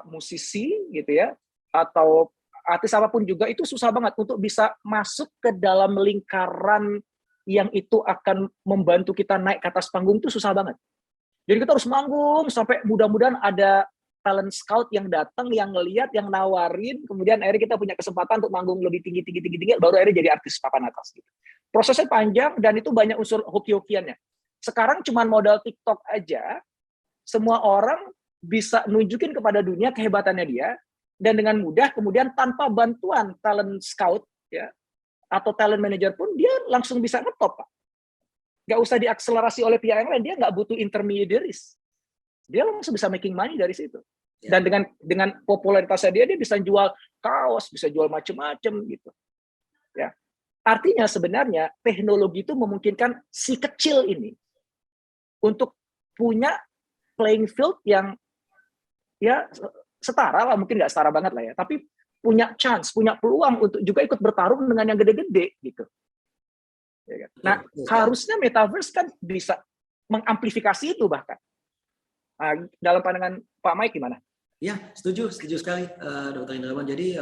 musisi, gitu ya, atau artis apapun juga, itu susah banget untuk bisa masuk ke dalam lingkaran yang itu akan membantu kita naik ke atas panggung, itu susah banget. Jadi kita harus manggung sampai mudah-mudahan ada talent scout yang datang, yang ngelihat, yang nawarin, kemudian akhirnya kita punya kesempatan untuk manggung lebih tinggi, baru akhirnya jadi artis papan atas. Gitu. Prosesnya panjang dan itu banyak unsur hoki-hokiannya. Sekarang cuma modal TikTok aja, semua orang bisa nunjukin kepada dunia kehebatannya dia, dan dengan mudah kemudian tanpa bantuan talent scout ya atau talent manager pun dia langsung bisa ngetop, Pak. Nggak usah diakselerasi oleh pihak yang lain, dia nggak butuh intermediaries. Dia langsung bisa making money dari situ. Dan dengan popularitasnya dia bisa jual kaos, bisa jual macam-macam gitu. Ya. Artinya sebenarnya teknologi itu memungkinkan si kecil ini untuk punya playing field yang ya setara lah, mungkin nggak setara banget lah ya, tapi punya chance, punya peluang untuk juga ikut bertarung dengan yang gede-gede gitu. Nah, harusnya metaverse kan bisa mengamplifikasi itu bahkan. Nah, dalam pandangan Pak Mike gimana? Ya, setuju sekali, Dr. Indrawan. Jadi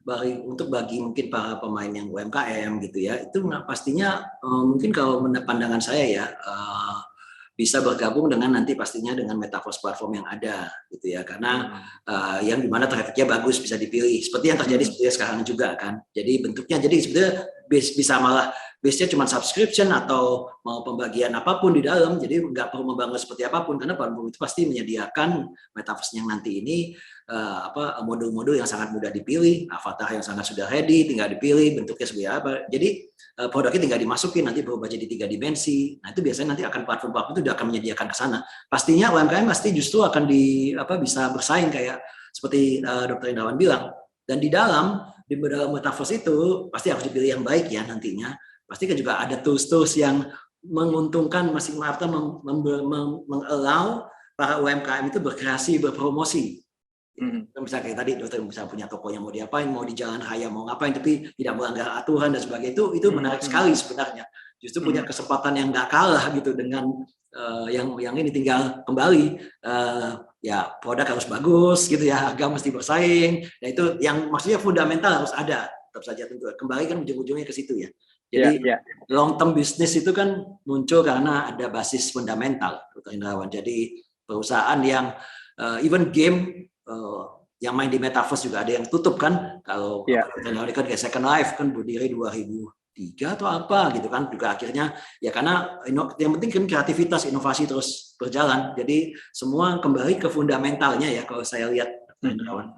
bagi mungkin para pemain yang UMKM gitu ya, itu pastinya mungkin kalau pandangan saya ya bisa bergabung dengan nanti pastinya dengan metaverse platform yang ada gitu ya, karena yang dimana trafficnya bagus bisa dipilih seperti yang terjadi sebenarnya sekarang juga kan. Jadi bentuknya jadi sebenarnya bisa malah base-nya cuma subscription atau mau pembagian apapun di dalam, jadi nggak perlu membangun seperti apapun karena platform itu pasti menyediakan metaverse yang nanti ini modul-modul yang sangat mudah dipilih, avatar yang sangat sudah ready, tinggal dipilih bentuknya seperti apa. Jadi produknya tinggal dimasukin, nanti berubah jadi 3 dimensi. Nah itu biasanya nanti akan platform-platform itu akan menyediakan ke sana. Pastinya UMKM pasti justru akan bisa bersaing kayak seperti Dr. Indrawan bilang. Dan di dalam metaverse itu pasti harus dipilih yang baik ya nantinya. Pasti kan juga ada tools-tools yang menguntungkan masing-masing mengallow para UMKM itu berkreasi, berpromosi. Misalnya kayak tadi dokter bisa punya tokonya mau diapain, mau di jalan raya mau ngapain, tapi tidak melanggar aturan dan sebagainya, itu menarik sekali sebenarnya. Justru punya kesempatan yang nggak kalah gitu dengan yang ini, tinggal kembali ya produk harus bagus gitu ya, harga mesti bersaing. Nah itu yang maksudnya fundamental harus ada, tetap saja tentu. Kembali kan ujung-ujungnya ke situ ya. Jadi long term bisnis itu kan muncul karena ada basis fundamental, Dr. Indrawan. Jadi perusahaan yang even game yang main di metaverse juga ada yang tutup kan. Kalau kan kayak Second Life kan berdiri 2003 atau apa gitu kan, juga akhirnya ya karena yang penting kan kreativitas, inovasi terus berjalan. Jadi semua kembali ke fundamentalnya ya kalau saya lihat, Dr. Indrawan.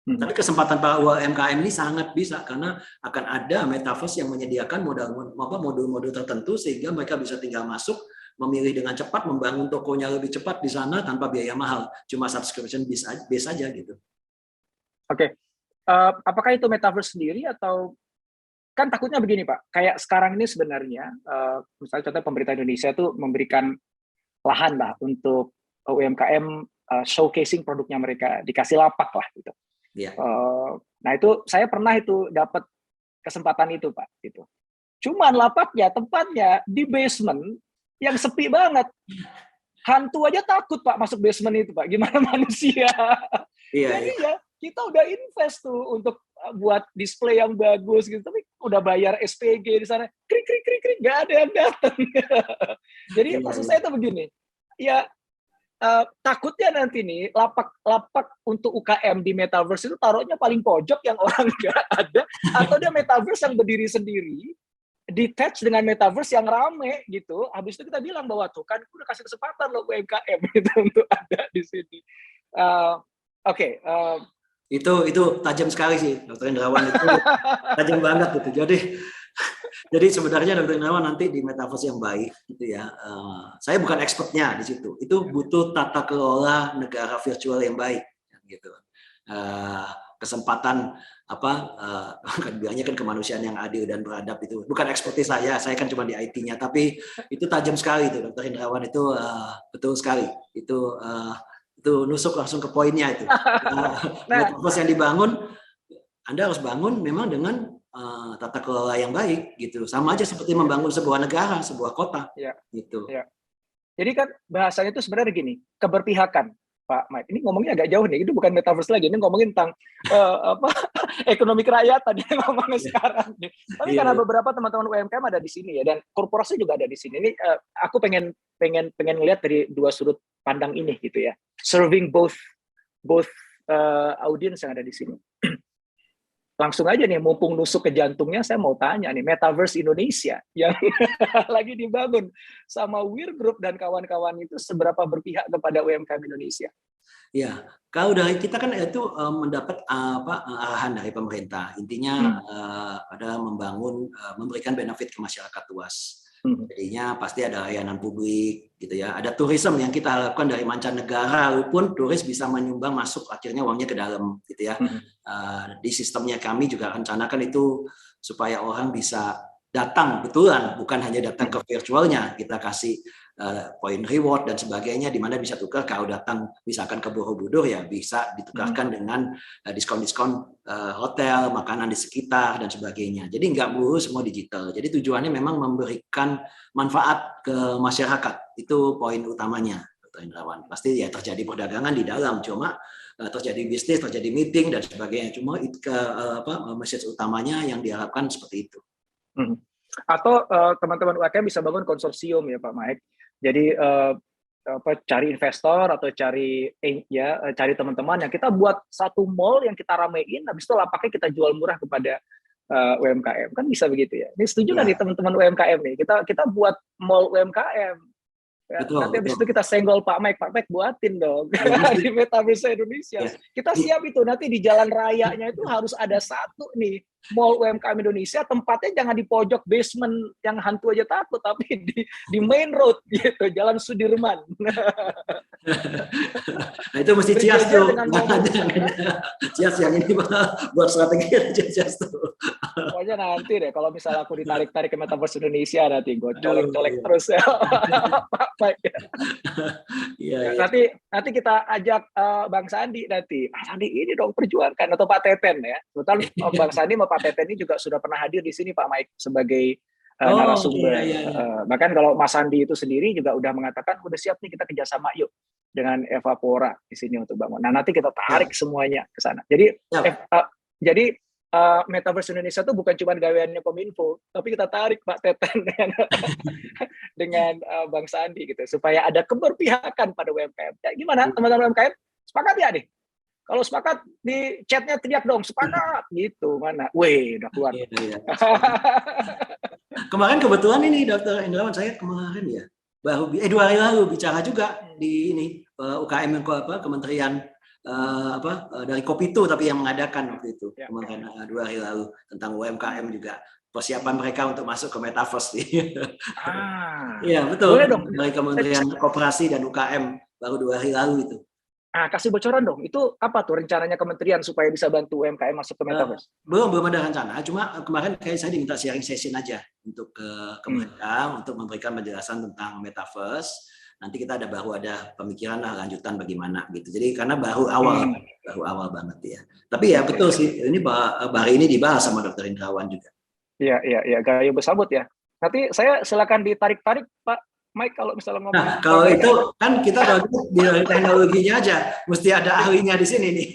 Tapi kesempatan para UMKM ini sangat bisa karena akan ada metaverse yang menyediakan modul-modul tertentu sehingga mereka bisa tinggal masuk, memilih dengan cepat, membangun tokonya lebih cepat di sana tanpa biaya mahal, cuma subscription base aja gitu. Oke. Apakah itu metaverse sendiri atau kan takutnya begini Pak, kayak sekarang ini sebenarnya misalnya contoh pemerintah Indonesia tuh memberikan lahan lah untuk UMKM showcasing produknya mereka, dikasih lapak lah gitu. Nah itu saya pernah itu dapat kesempatan itu Pak gitu. Cuman lapaknya tempatnya di basement yang sepi banget. Hantu aja takut Pak masuk basement itu Pak. Gimana manusia? Jadi ya kita udah invest tuh untuk buat display yang bagus gitu, tapi udah bayar SPG di sana, krik nggak ada yang datang. Jadi maksud saya itu begini, ya takutnya nanti nih lapak untuk UKM di metaverse itu taruhnya paling pojok yang orang nggak ada, atau dia metaverse yang berdiri sendiri, detach dengan metaverse yang rame gitu. Habis itu kita bilang bahwa tuh kan udah kasih kesempatan loh UMKM gitu untuk ada di sini. Oke. Itu tajam sekali sih, Dr. Indrawan, itu tajam banget gitu. Jadi sebenarnya Dr. Indrawan nanti di metaverse yang baik gitu ya. Saya bukan expertnya di situ. Itu butuh tata kelola negara virtual yang baik gitu. Kesempatan bilangnya kan kemanusiaan yang adil dan beradab, itu bukan ekspertis saya kan cuma di IT-nya, tapi itu tajam sekali itu Dr. Indrawan, itu betul sekali, itu nusuk langsung ke poinnya itu. Metaverse yang dibangun, Anda harus bangun memang dengan tata kelola yang baik gitu, sama aja seperti membangun sebuah negara, sebuah kota gitu. Jadi kan bahasanya itu sebenarnya gini, keberpihakan, Pak Mike. Ini ngomongnya agak jauh nih, itu bukan metaverse lagi, ini ngomongin tentang ekonomi kerakyatan dia ngomongnya sekarang. Tapi karena beberapa teman-teman UMKM ada di sini ya, dan korporasi juga ada di sini. Ini aku pengen ngelihat dari dua sudut pandang ini gitu ya, serving both audience yang ada di sini. Langsung aja nih, mumpung nusuk ke jantungnya, saya mau tanya nih, Metaverse Indonesia yang lagi dibangun sama Weir Group dan kawan-kawan itu seberapa berpihak kepada UMKM Indonesia? Ya, kalau dari kita kan itu mendapat arahan dari pemerintah. Intinya adalah memberikan benefit ke masyarakat luas. Jadinya pasti ada layanan publik gitu ya. Ada tourism yang kita harapkan dari mancanegara, walaupun turis bisa menyumbang masuk, akhirnya uangnya ke dalam gitu ya. Di sistemnya kami juga rencanakan itu supaya orang bisa datang betulan, bukan hanya datang ke virtualnya. Kita kasih poin reward dan sebagainya, di mana bisa tukar kalau datang misalkan ke Borobudur ya bisa ditukarkan dengan diskon-diskon hotel, makanan di sekitar dan sebagainya. Jadi nggak melulu semua digital. Jadi tujuannya memang memberikan manfaat ke masyarakat. Itu poin utamanya, Dr. Indrawan. Pasti ya terjadi perdagangan di dalam, cuma terjadi bisnis, terjadi meeting dan sebagainya. Cuma message utamanya yang diharapkan seperti itu. Atau teman-teman UMKM bisa bangun konsorsium ya Pak Mike. Jadi cari investor atau cari teman-teman yang kita buat satu mall yang kita ramein, habis itu lapaknya kita jual murah kepada UMKM, kan bisa begitu ya. Ini setuju nggak nih teman-teman UMKM nih? Kita buat mall UMKM. Ya, betul, nanti habis itu kita senggol Pak Mike buatin dong di Metaverse Indonesia. Kita siap itu, nanti di jalan rayanya itu harus ada satu nih mall UMKM Indonesia, tempatnya jangan di pojok basement yang hantu aja takut, tapi di main road gitu, Jalan Sudirman. Nah itu mesti Cias tuh. Cias yang ini buat strategi Cias tuh. Pokoknya nanti deh kalau misalnya aku ditarik-tarik ke Metaverse Indonesia, nanti gue colek-colek terus ya. Nanti kita ajak Bang Sandi nanti. Sandi ini dong perjuangkan, atau Pak Teten ya. Betul, Bang Sandi sama Pak Teten ini juga sudah pernah hadir di sini Pak Mike sebagai narasumber. Bahkan kalau Mas Sandi itu sendiri juga udah mengatakan udah siap nih kita kerjasama yuk dengan Evapora di sini untuk bangun. Nah nanti kita tarik semuanya ke sana. Jadi Metaverse Indonesia itu bukan cuma gaweannya Kominfo, tapi kita tarik Pak Teten dengan Bang Sandi gitu, supaya ada keberpihakan pada UMKM. Ya, gimana teman-teman UMKM? Sepakat ya nih? Kalau sepakat di chatnya teriak dong, sepakat gitu. Mana? Weh, udah keluar. Kemarin kebetulan ini Dr. Indrawan, saya kemarin ya baru 2 hari lalu bicara juga di ini UKM yang Kementerian dari Kopito, tapi yang mengadakan waktu itu kemarin 2 hari lalu tentang UMKM juga, persiapan mereka untuk masuk ke Metaverse. Iya betul. Boleh dong. Dari Kementerian Koperasi dan UKM baru 2 hari lalu itu. Kasih bocoran dong, itu apa tuh rencananya kementerian supaya bisa bantu UMKM masuk ke Metaverse? Belum ada rencana, cuma kemarin kayak saya diminta sharing session aja untuk ke mereka untuk memberikan penjelasan tentang Metaverse. Nanti kita baru ada pemikiran lanjutan bagaimana gitu. Jadi karena baru awal banget ya. Tapi ya betul sih, ini hari ini dibahas sama Dr. Indrawan juga. Iya, Gayo bersambut ya. Nanti saya silakan ditarik-tarik Pak Mike kalau misalnya ngomong. Nah, kalau itu kan kita kalau di teknologinya aja, mesti ada ahlinya di sini nih.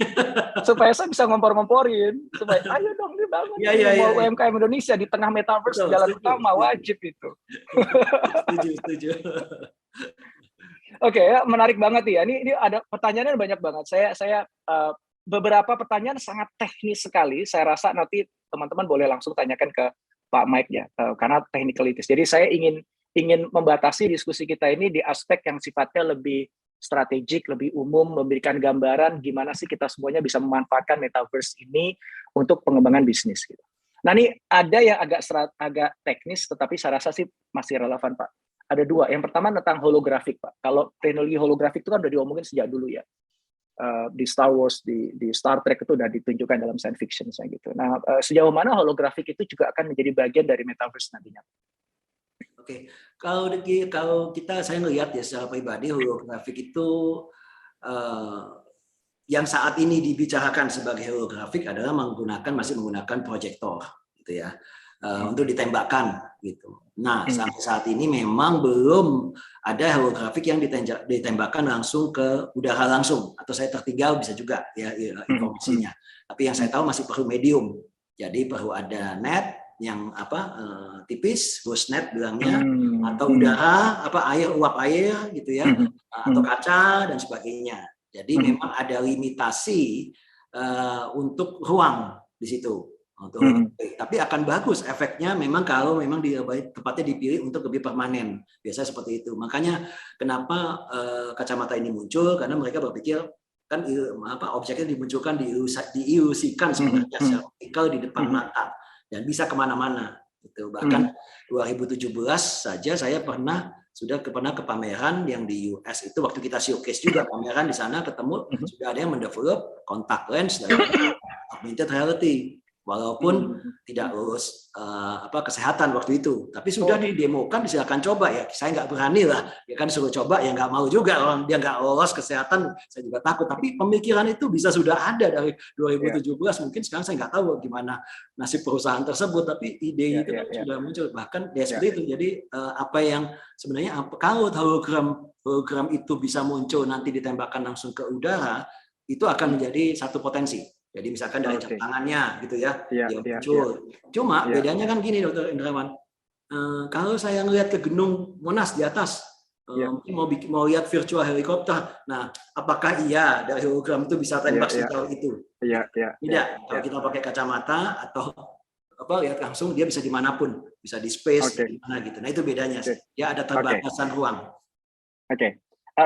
Supaya saya bisa ngompor-ngomporin, supaya ayo dong dibangun mall UMKM Indonesia di tengah Metaverse, jalan utama wajib itu. Setuju. Oke, ya, menarik banget ya. Ini ada pertanyaannya banyak banget. Saya beberapa pertanyaan sangat teknis sekali. Saya rasa nanti teman-teman boleh langsung tanyakan ke Pak Mike ya, karena technicalities. Jadi saya ingin membatasi diskusi kita ini di aspek yang sifatnya lebih strategik, lebih umum, memberikan gambaran gimana sih kita semuanya bisa memanfaatkan metaverse ini untuk pengembangan bisnis. Gitu. Nah ini ada yang agak teknis, tetapi saya rasa sih masih relevan Pak. Ada dua. Yang pertama tentang holografik, Pak. Kalau teknologi holografik itu kan udah diomongin sejak dulu ya. Di Star Wars, di Star Trek itu udah ditunjukkan dalam science fiction gitu. Nah, sejauh mana holografik itu juga akan menjadi bagian dari metaverse nantinya? Oke, kalau kita saya melihat ya secara pribadi holografik itu yang saat ini dibicarakan sebagai holografik adalah masih menggunakan proyektor, gitu ya. Untuk ditembakkan gitu. Nah, sampai saat ini memang belum ada holografik yang ditembakkan langsung ke udara langsung, atau saya tertinggal bisa juga ya informasinya. Tapi yang saya tahu masih perlu medium. Jadi perlu ada net yang tipis, ghost net bilangnya, atau udara uap air gitu ya, atau kaca dan sebagainya. Jadi memang ada limitasi untuk ruang di situ. Tapi akan bagus efeknya memang kalau memang tepatnya dipilih untuk lebih permanen, biasanya seperti itu. Makanya kenapa kacamata ini muncul, karena mereka berpikir kan objeknya dimunculkan, diilusikan sebenarnya secara optikal di depan mata dan bisa kemana-mana. Gitu. Bahkan 2017 saja saya sudah pernah ke pameran yang di US itu, waktu kita showcase juga pameran di sana, ketemu sudah ada yang mendevelop contact lens dari augmented reality. Walaupun tidak lulus kesehatan waktu itu, tapi sudah didemokan, silakan coba ya. Saya nggak berani lah, ya kan suruh coba ya nggak mau juga, orang dia nggak lolos kesehatan, saya juga takut. Tapi pemikiran itu sudah ada dari 2017, mungkin sekarang saya nggak tahu gimana nasib perusahaan tersebut, tapi ide itu kan sudah muncul. Bahkan ya seperti itu. Jadi apa yang sebenarnya kalau hologram itu bisa muncul nanti ditembakkan langsung ke udara, itu akan menjadi satu potensi. Jadi misalkan dari jam tangannya gitu ya, dia muncul. Cuma bedanya kan gini, Dr. Indrawan, kalau saya ngelihat ke Gedung Monas di atas, mungkin mau lihat virtual helikopter, nah apakah iya dari hologram itu bisa tembak sejauh itu? Tidak. Kalau kita pakai kacamata atau lihat langsung, dia bisa dimanapun, bisa di space, di mana gitu. Nah itu bedanya. Ya ada terbatasan ruang. Oke.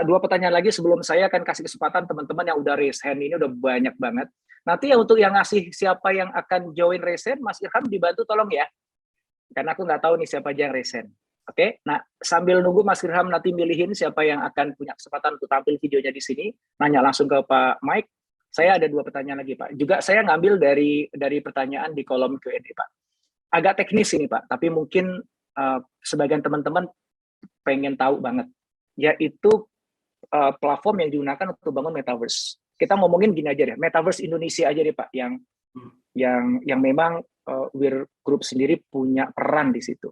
Dua pertanyaan lagi sebelum saya akan kasih kesempatan teman-teman yang udah raise hand, ini udah banyak banget. Nanti ya untuk yang ngasih siapa yang akan join raise hand, Mas Irham dibantu tolong ya. Karena aku nggak tahu nih siapa aja yang raise hand. Oke, nah sambil nunggu Mas Irham nanti milihin siapa yang akan punya kesempatan untuk tampil videonya di sini, nanya langsung ke Pak Mike. Saya ada dua pertanyaan lagi Pak. Juga saya ngambil dari pertanyaan di kolom Q&A Pak. Agak teknis ini Pak, tapi mungkin sebagian teman-teman pengen tahu banget. Yaitu platform yang digunakan untuk bangun metaverse. Kita ngomongin gini aja deh, metaverse Indonesia aja deh Pak, yang memang Weir Group sendiri punya peran di situ.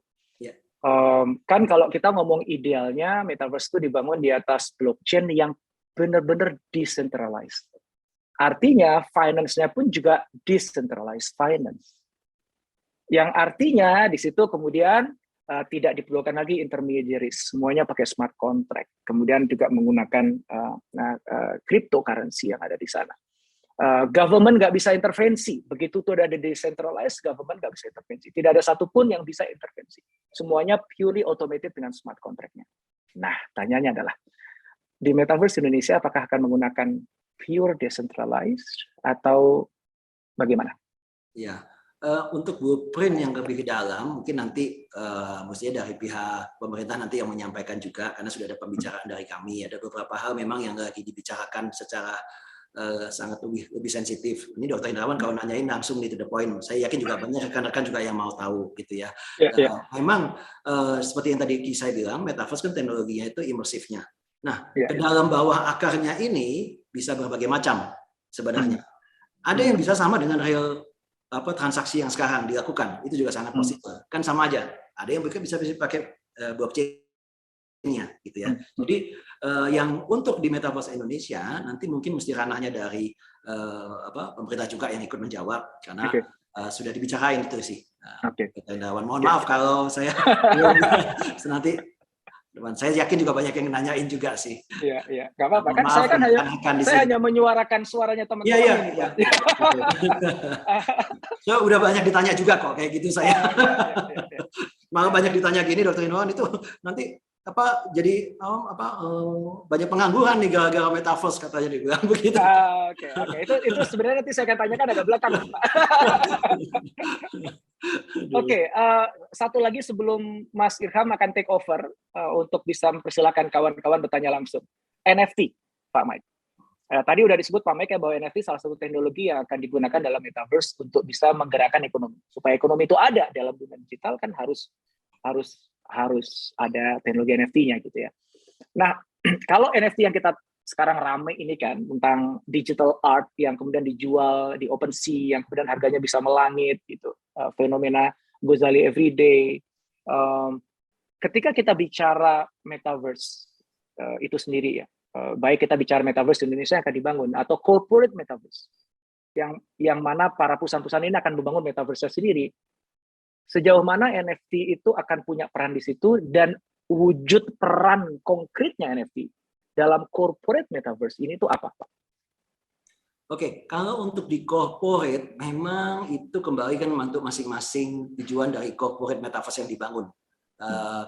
Kan kalau kita ngomong idealnya metaverse itu dibangun di atas blockchain yang benar-benar decentralized. Artinya finance-nya pun juga decentralized finance. Yang artinya di situ kemudian tidak diperlukan lagi intermediaries, semuanya pakai smart contract. Kemudian juga menggunakan cryptocurrency yang ada di sana. Government nggak bisa intervensi. Begitu tuh ada decentralized, government nggak bisa intervensi. Tidak ada satupun yang bisa intervensi. Semuanya purely automated dengan smart contract-nya. Nah, tanyanya adalah, di Metaverse Indonesia apakah akan menggunakan pure decentralized atau bagaimana? Ya. Untuk blueprint yang lebih dalam, mungkin nanti mestinya dari pihak pemerintah nanti yang menyampaikan juga, karena sudah ada pembicaraan dari kami. Ada beberapa hal memang yang lagi dibicarakan secara sangat lebih sensitif. Ini Dr. Indrawan kalau nanyain langsung to the point. Saya yakin juga banyak rekan-rekan juga yang mau tahu gitu ya. Memang seperti yang tadi saya bilang, metaverse kan teknologinya itu imersifnya. Nah, ke dalam bawah akarnya ini bisa berbagai macam sebenarnya. Ada yang bisa sama dengan real transaksi yang sekarang dilakukan, itu juga sangat positif. Kan sama aja. Ada yang bisa pakai blockchain-nya gitu ya. Jadi yang untuk di Metaverse Indonesia nanti mungkin mesti ranahnya dari pemerintah juga yang ikut menjawab, karena sudah dibicarain itu sih. Mohon maaf kalau saya nanti teman. Saya yakin juga banyak yang nanyain juga sih. Iya, iya, nggak apa-apa. Mohon Kan maaf saya kan hanya rekan-rekan di saya sini. hanya menyuarakan suaranya Iya, teman-teman iya, ini, iya. Pak. So, udah banyak ditanya juga kok kayak gitu saya. Iya. Malah banyak ditanya gini, Dokter Indrawan, itu nanti apa jadi banyak pengangguran nih gara-gara metaverse katanya dibilang begitu. Oke. Itu sebenarnya nanti saya akan tanyakan agak belakang, Pak. Oke, satu lagi sebelum Mas Irham akan take over untuk bisa mempersilakan kawan-kawan bertanya langsung. NFT, Pak Mike. Tadi udah disebut Pak Mike ya bahwa NFT salah satu teknologi yang akan digunakan dalam metaverse untuk bisa menggerakkan ekonomi. Supaya ekonomi itu ada dalam dunia digital kan harus ada teknologi NFT-nya gitu ya. Nah, kalau NFT yang kita sekarang rame ini kan tentang digital art yang kemudian dijual di OpenSea yang kemudian harganya bisa melangit gitu, fenomena Gozali Everyday. Ketika kita bicara metaverse itu sendiri ya, baik kita bicara metaverse di Indonesia yang akan dibangun atau corporate metaverse yang mana para perusahaan-perusahaan ini akan membangun metaverse sendiri. Sejauh mana NFT itu akan punya peran di situ dan wujud peran konkretnya NFT dalam corporate metaverse ini tuh apa, Pak? Oke, kalau untuk di corporate memang itu kembali kan untuk masing-masing tujuan dari corporate metaverse yang dibangun.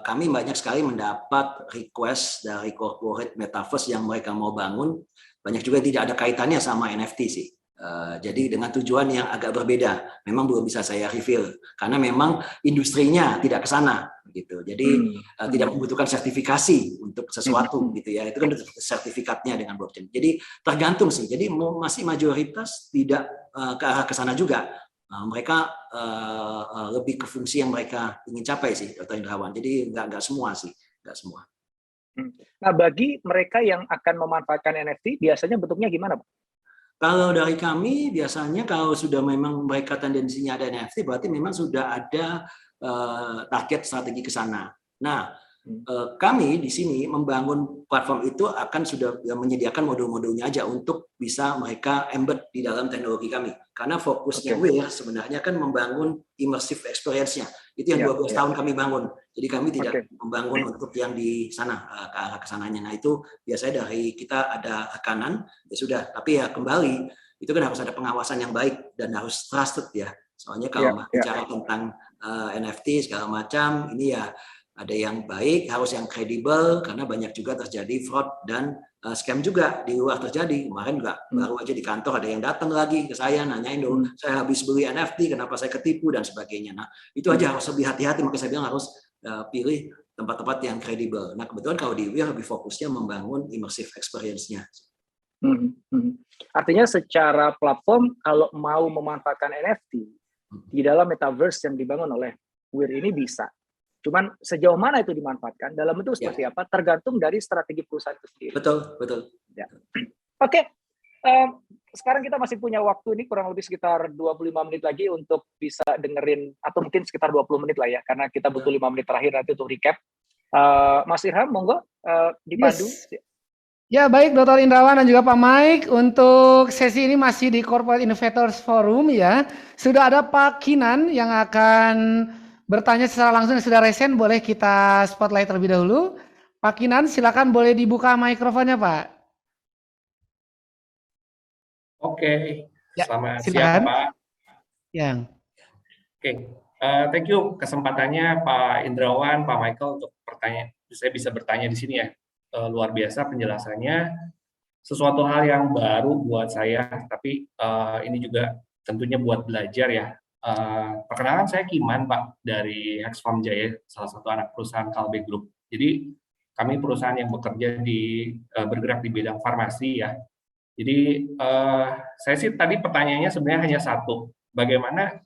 Kami banyak sekali mendapat request dari corporate metaverse yang mereka mau bangun, banyak juga tidak ada kaitannya sama NFT sih. Jadi dengan tujuan yang agak berbeda, memang belum bisa saya reveal karena memang industrinya tidak ke sana gitu. Jadi tidak membutuhkan sertifikasi untuk sesuatu gitu ya. Itu kan sertifikatnya dengan blockchain. Jadi tergantung sih. Jadi masih mayoritas tidak ke arah ke sana juga. Mereka lebih ke fungsi yang mereka ingin capai sih, Dr. Indrawan. Jadi nggak semua sih, nggak semua. Nah, bagi mereka yang akan memanfaatkan NFT, biasanya bentuknya gimana, Pak? Kalau dari kami biasanya kalau sudah memang mereka tendensinya ada NFT, berarti memang sudah ada target strategi ke sana. Nah, kami di sini membangun platform itu akan sudah menyediakan modul-modulnya aja untuk bisa mereka embed di dalam teknologi kami. Karena fokusnya WIR sebenarnya kan membangun immersive experience-nya. Itu yang 12 tahun kami bangun. Jadi kami tidak membangun untuk yang di sana, ke arah kesananya. Nah itu biasanya dari kita ada tekanan, ya sudah. Tapi ya kembali, itu kan harus ada pengawasan yang baik dan harus trusted ya. Soalnya kalau bicara tentang NFT segala macam, ini ya ada yang baik, harus yang kredibel, karena banyak juga terjadi fraud dan scam juga di luar terjadi. Kemarin juga baru aja di kantor ada yang datang lagi ke saya, nanyain dong, saya habis beli NFT, kenapa saya ketipu, dan sebagainya. Nah, itu aja harus lebih hati-hati, maka saya bilang harus pilih tempat-tempat yang kredibel. Nah, kebetulan kalau di WIR lebih fokusnya membangun immersive experience-nya. Artinya secara platform, kalau mau memanfaatkan NFT di dalam metaverse yang dibangun oleh WIR ini bisa. Cuman sejauh mana itu dimanfaatkan, dalam bentuk seperti apa, tergantung dari strategi perusahaan itu sendiri. Betul. Ya. Oke, sekarang kita masih punya waktu ini kurang lebih sekitar 25 menit lagi untuk bisa dengerin, atau mungkin sekitar 20 menit lah ya, karena kita butuh 5 menit terakhir nanti untuk recap. Mas Irham, monggo dipandu. Yes. Ya, baik Dr. Indrawan dan juga Pak Mike, untuk sesi ini masih di Corporate Innovators Forum ya. Sudah ada Pak Kinan yang akan bertanya secara langsung yang sudah resen, boleh kita spotlight terlebih dahulu. Pak Kinan, silakan boleh dibuka mikrofonnya, Pak. Oke, selamat silakan. siang Pak. Oke, thank you kesempatannya Pak Indrawan, Pak Michael untuk saya bisa bertanya di sini ya. Luar biasa penjelasannya, sesuatu hal yang baru buat saya, tapi ini juga tentunya buat belajar ya. Perkenalan saya Kiman Pak dari Hexfarm Jaya, salah satu anak perusahaan Kalbe Group. Jadi kami perusahaan yang bekerja bergerak di bidang farmasi ya. Jadi saya sih tadi pertanyaannya sebenarnya hanya satu, bagaimana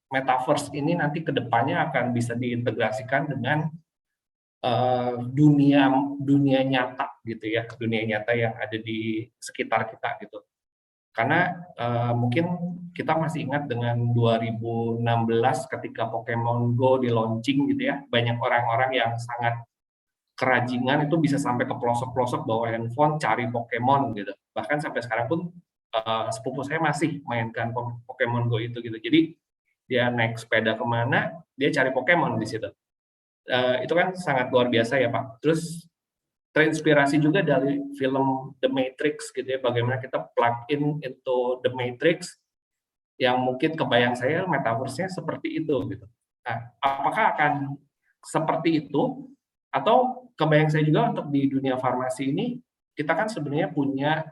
metaverse ini nanti ke depannya akan bisa diintegrasikan dengan dunia nyata gitu ya, dunia nyata yang ada di sekitar kita gitu. Karena mungkin kita masih ingat dengan 2016 ketika Pokemon Go di launching gitu ya, banyak orang-orang yang sangat kerajingan itu bisa sampai ke pelosok-pelosok bawa handphone cari Pokemon gitu. Bahkan sampai sekarang pun sepupu saya masih mainkan Pokemon Go itu gitu. Jadi dia naik sepeda kemana, dia cari Pokemon di situ. Itu kan sangat luar biasa ya Pak. Terus terinspirasi juga dari film The Matrix gitu ya, bagaimana kita plug in into The Matrix, yang mungkin kebayang saya metaverse-nya seperti itu gitu. Nah, apakah akan seperti itu, atau kebayang saya juga untuk di dunia farmasi ini, kita kan sebenarnya punya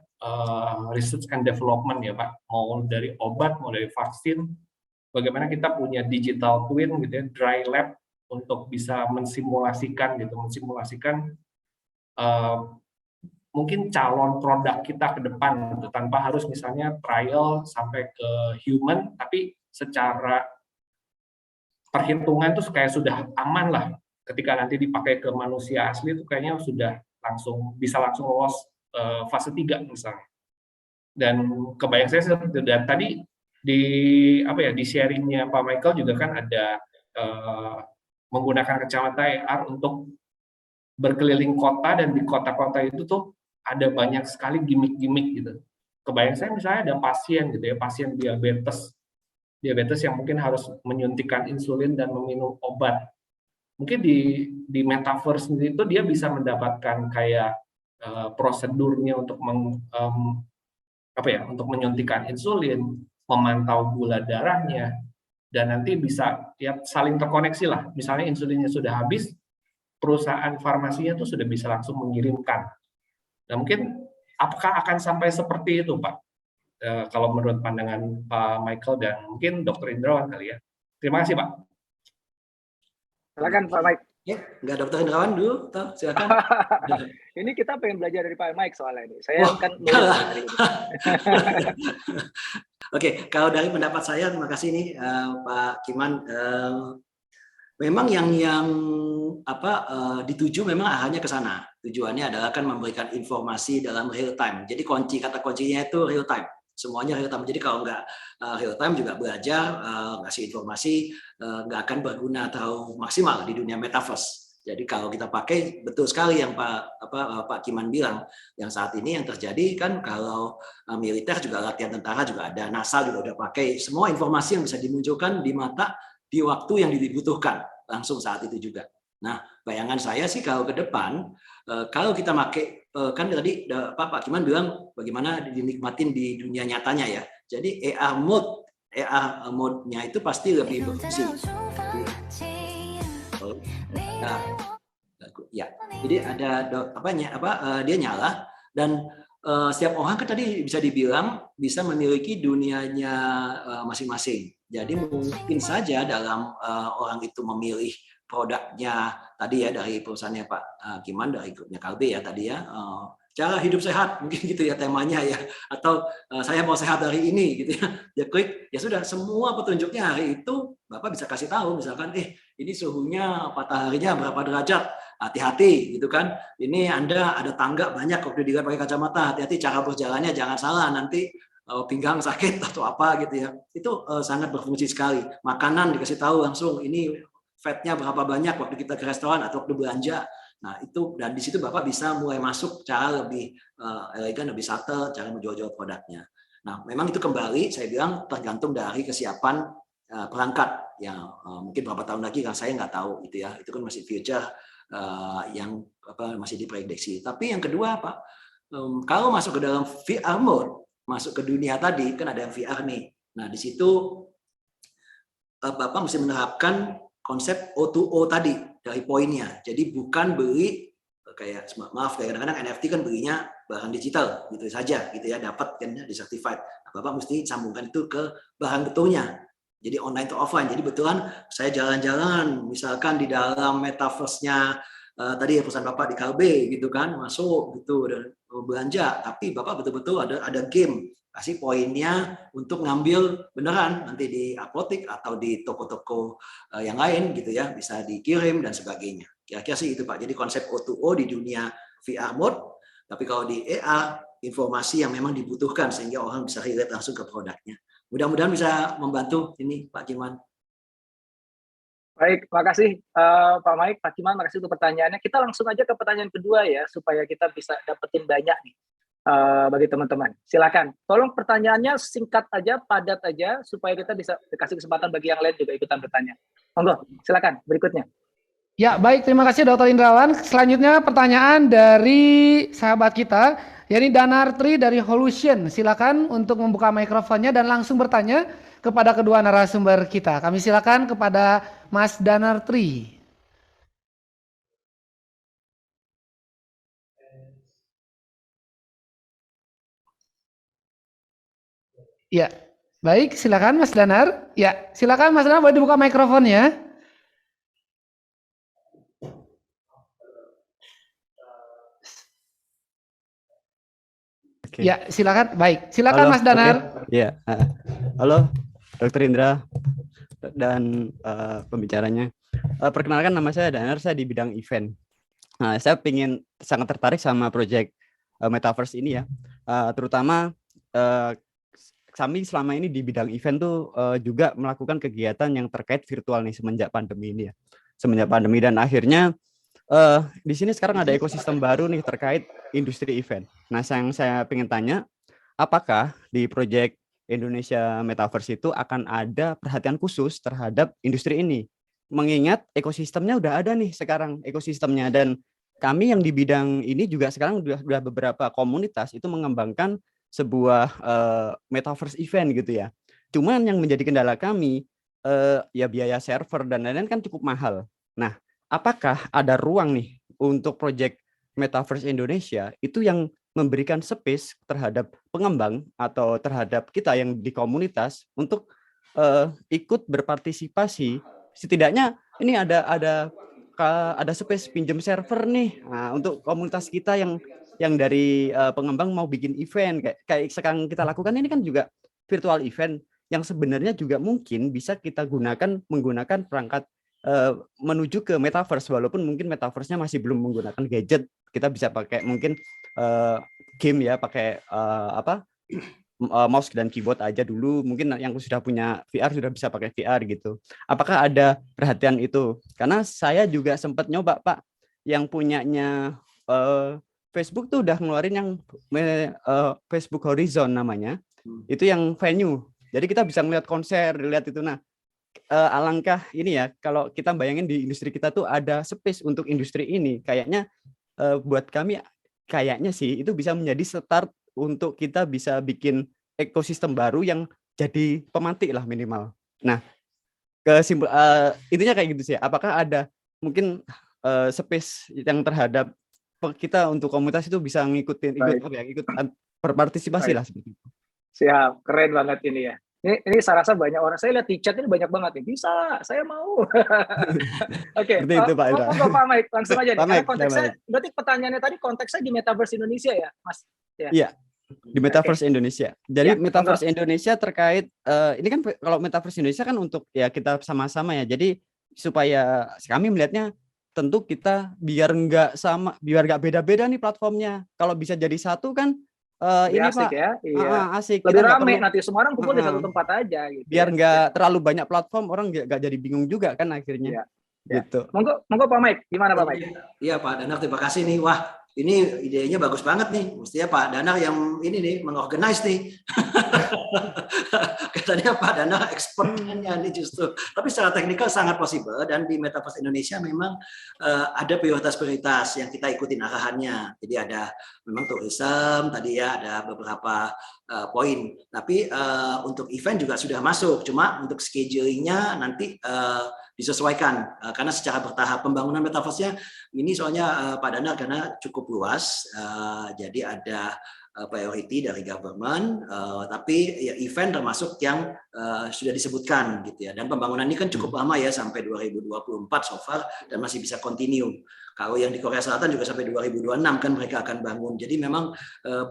research and development ya Pak, mau dari obat, mau dari vaksin, bagaimana kita punya digital twin gitu ya, dry lab untuk bisa mensimulasikan mungkin calon produk kita ke depan gitu, tanpa harus misalnya trial sampai ke human, tapi secara perhitungan tuh kayak sudah aman lah, ketika nanti dipakai ke manusia asli itu kayaknya sudah bisa langsung lolos fase 3 misalnya. Dan kebayang saya seperti itu. Dan tadi di sharingnya Pak Michael juga kan ada menggunakan kacamata AR untuk berkeliling kota, dan di kota-kota itu tuh ada banyak sekali gimmick-gimmick gitu. Kebayang saya misalnya ada pasien gitu ya, pasien diabetes yang mungkin harus menyuntikkan insulin dan meminum obat. Mungkin di metaverse itu dia bisa mendapatkan kayak prosedurnya untuk untuk menyuntikkan insulin, memantau gula darahnya, dan nanti bisa ya saling terkoneksi lah. Misalnya insulinnya sudah habis, perusahaan farmasinya tuh sudah bisa langsung mengirimkan. Nah, mungkin apakah akan sampai seperti itu, Pak? Kalau menurut pandangan Pak Michael dan mungkin Dr. Indrawan kali ya. Terima kasih, Pak. Silakan Pak Mike. Ya, nggak Dr. Indrawan dulu, silakan. Ini kita pengen belajar dari Pak Mike soalnya ini. Saya kan Oke, kalau dari pendapat saya, terima kasih nih Pak Kiman. Memang yang dituju memang arahnya ke sana. Tujuannya adalah kan memberikan informasi dalam real time. Jadi kata kuncinya itu real time. Semuanya real time. Jadi kalau nggak real time juga belajar, ngasih informasi, nggak akan berguna terlalu maksimal di dunia metaverse. Jadi kalau kita pakai, betul sekali yang Pak Kiman bilang, yang saat ini yang terjadi kan kalau militer juga latihan tentara juga ada, NASA juga udah pakai, semua informasi yang bisa dimunculkan di mata di waktu yang dibutuhkan langsung saat itu juga. Nah, bayangan saya sih kalau ke depan, kalau kita pakai, kan tadi Pak Kiman bilang bagaimana dinikmatin di dunia nyatanya ya. Jadi AR mode-nya itu pasti lebih berfungsi. Nah, ya, jadi ada dia nyala, dan setiap orang kan tadi bisa dibilang bisa memiliki dunianya masing-masing. Jadi mungkin saja dalam orang itu memilih produknya tadi ya dari perusahaannya Pak Kiman, dari grupnya Kalbe ya tadi ya, cara hidup sehat mungkin gitu ya temanya ya, atau saya mau sehat hari ini gitu ya, dia klik ya sudah, semua petunjuknya hari itu Bapak bisa kasih tahu, misalkan ini suhunya mataharinya berapa derajat, hati-hati gitu kan, ini Anda ada tangga banyak waktu dilihat pakai kacamata, hati-hati cara berjalannya jangan salah, nanti pinggang sakit atau apa gitu ya. Itu sangat berfungsi sekali. Makanan dikasih tahu langsung, ini fatnya berapa banyak waktu kita ke restoran atau waktu belanja. Nah itu, dan di situ Bapak bisa mulai masuk cara lebih elegan, lebih subtle, cara menjual-jual produknya. Nah memang itu kembali saya bilang tergantung dari kesiapan perangkat yang mungkin berapa tahun lagi kan saya nggak tahu gitu ya. Itu kan masih future yang masih diprediksi. Tapi yang kedua Pak, kalau masuk ke dalam VR mode, masuk ke dunia tadi kan ada yang VR nih. Nah di situ Bapak mesti menerapkan konsep O2O tadi dari poinnya. Jadi bukan beli kayak kadang-kadang NFT kan belinya barang digital gitu saja gitu ya, dapat kan di certified. Nah, Bapak mesti sambungkan itu ke barang betulnya. Jadi online to offline. Jadi betulan saya jalan-jalan misalkan di dalam metaverse-nya tadi perusahaan Bapak di Kalbe gitu kan, masuk gitu dan belanja, tapi Bapak betul-betul ada game, kasih poinnya untuk ngambil beneran nanti di apotek atau di toko-toko yang lain gitu ya, bisa dikirim dan sebagainya. Kira-kira sih itu Pak. Jadi konsep O2O di dunia VR mode, tapi kalau di AR informasi yang memang dibutuhkan sehingga orang bisa relate langsung ke produknya. Mudah-mudahan bisa membantu ini Pak Kiman. Baik, makasih Pak Mike, Pak Kiman, makasih untuk pertanyaannya. Kita langsung aja ke pertanyaan kedua ya, supaya kita bisa dapetin banyak nih bagi teman-teman. Silakan, tolong pertanyaannya singkat aja, padat aja, supaya kita bisa kasih kesempatan bagi yang lain juga ikutan bertanya. Monggo, silakan berikutnya. Ya, baik. Terima kasih Dr. Indrawan. Selanjutnya pertanyaan dari sahabat kita, yakni Danartri dari Holution. Silakan untuk membuka mikrofonnya dan langsung bertanya kepada kedua narasumber kita. Kami silakan kepada Mas Danartri. Ya, baik. Silakan Mas Danar. Ya, silakan Mas Danar, boleh dibuka mikrofonnya. Oke. Ya, silakan. Baik, silakan Halo, Mas Danar. oke. Ya, halo, Dokter Indra dan pembicaranya. Perkenalkan, nama saya Danar, saya di bidang event. Nah, saya sangat tertarik sama proyek Metaverse ini ya, terutama kami selama ini di bidang event tuh juga melakukan kegiatan yang terkait virtual nih semenjak pandemi ini ya, semenjak pandemi, dan akhirnya di sini sekarang ada ekosistem baru nih terkait industri event. Nah, yang saya ingin tanya, apakah di proyek Indonesia Metaverse itu akan ada perhatian khusus terhadap industri ini? Mengingat ekosistemnya udah ada nih sekarang ekosistemnya, dan kami yang di bidang ini juga sekarang udah beberapa komunitas itu mengembangkan sebuah Metaverse event gitu ya. Cuman yang menjadi kendala kami ya biaya server dan lain-lain kan cukup mahal. Nah, apakah ada ruang nih untuk proyek Metaverse Indonesia itu yang memberikan space terhadap pengembang atau terhadap kita yang di komunitas untuk ikut berpartisipasi, setidaknya ini ada space pinjam server nih, nah, untuk komunitas kita yang dari pengembang mau bikin event kayak sekarang kita lakukan ini kan juga virtual event yang sebenarnya juga mungkin bisa kita menggunakan perangkat menuju ke metaverse, walaupun mungkin metaverse-nya masih belum menggunakan gadget, kita bisa pakai mungkin game ya, pakai mouse dan keyboard aja dulu, mungkin yang sudah punya VR sudah bisa pakai VR gitu. Apakah ada perhatian itu? Karena saya juga sempat nyoba Pak, yang punyanya Facebook tuh udah ngeluarin yang Facebook Horizon namanya, itu yang venue, jadi kita bisa melihat konser, lihat itu. Nah, alangkah ini ya kalau kita bayangin di industri kita tuh ada space untuk industri ini, kayaknya buat kami kayaknya sih itu bisa menjadi start untuk kita bisa bikin ekosistem baru yang jadi pemantik lah minimal. Nah, intinya kayak gitu sih. Apakah ada mungkin space yang terhadap kita untuk komunitas itu bisa ikut berpartisipasi lah seperti itu. Siap, keren banget ini ya. Ini saya rasa banyak orang, saya lihat di chat ini banyak banget nih, bisa, saya mau. Oke, Seperti itu Pak Ira. Pak Mike, langsung aja nih. Pak Karena Mike, konteksnya, berarti pertanyaannya tadi konteksnya di Metaverse Indonesia ya, Mas? Ya. Iya, di Metaverse Indonesia. Jadi Ya, Metaverse Indonesia terkait ini kan kalau Metaverse Indonesia kan untuk ya kita sama-sama ya. Jadi supaya kami melihatnya tentu kita biar nggak beda-beda nih platformnya. Kalau bisa jadi satu kan ini asik Pak, ya, iya. asik. Lebih Kita nggak rame, perlu, nanti semua orang kumpul di satu tempat aja gitu. biar ya. nggak terlalu banyak platform, orang nggak jadi bingung juga kan akhirnya. Ya. Ya. Gitu. Monggo Pak Mike, gimana Pak Mike? Iya Pak Danar, terima kasih nih. Wah, ini idenya bagus banget nih. Mestinya Pak Danar yang ini nih mengorganize nih. Katanya Pak Danar expertnya nih justru. Tapi secara teknikal sangat possible, dan di Metaverse Indonesia memang ada prioritas-prioritas yang kita ikutin arahannya. Jadi ada memang tourism tadi ya, ada beberapa poin. Tapi untuk event juga sudah masuk. Cuma untuk schedule-nya nanti disesuaikan karena secara bertahap pembangunan metaverse-nya ini soalnya Pak Danar karena cukup luas, jadi ada priority dari government, tapi ya event termasuk yang sudah disebutkan gitu ya, dan pembangunan ini kan cukup lama ya sampai 2024 so far dan masih bisa continue. Kalau yang di Korea Selatan juga sampai 2026 kan mereka akan bangun, jadi memang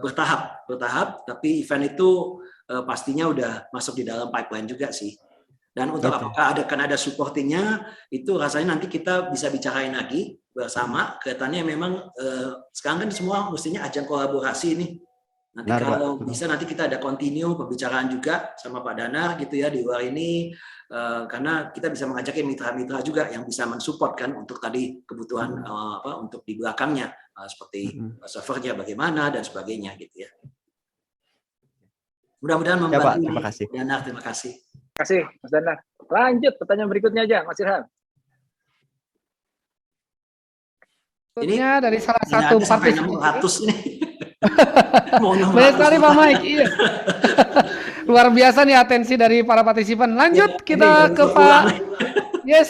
bertahap, tapi event itu pastinya udah masuk di dalam pipeline juga sih. Dan untuk apakah akan ada supportingnya, itu rasanya nanti kita bisa bicarain lagi bersama. Kelihatannya memang sekarang kan semua mestinya ajang kolaborasi nih. Nanti kalau bisa nanti kita ada continue pembicaraan juga sama Pak Danar gitu ya di luar ini, karena kita bisa mengajak mitra-mitra juga yang bisa mensupport kan untuk tadi kebutuhan untuk di belakangnya seperti servernya bagaimana dan sebagainya gitu ya. Mudah-mudahan membantu. Ya, Pak, terima kasih. Danar, terima kasih. Terima kasih Mas Danar. Lanjut pertanyaan berikutnya aja Mas Irham. Berikutnya dari salah ini satu aja sampai partisipan. 600 nih. Mau 600 Banyak sekali Pak juga. Mike. Iya. Luar biasa nih atensi dari para partisipan. Lanjut Ini kita baru ke pulang Pak. nih. Yes.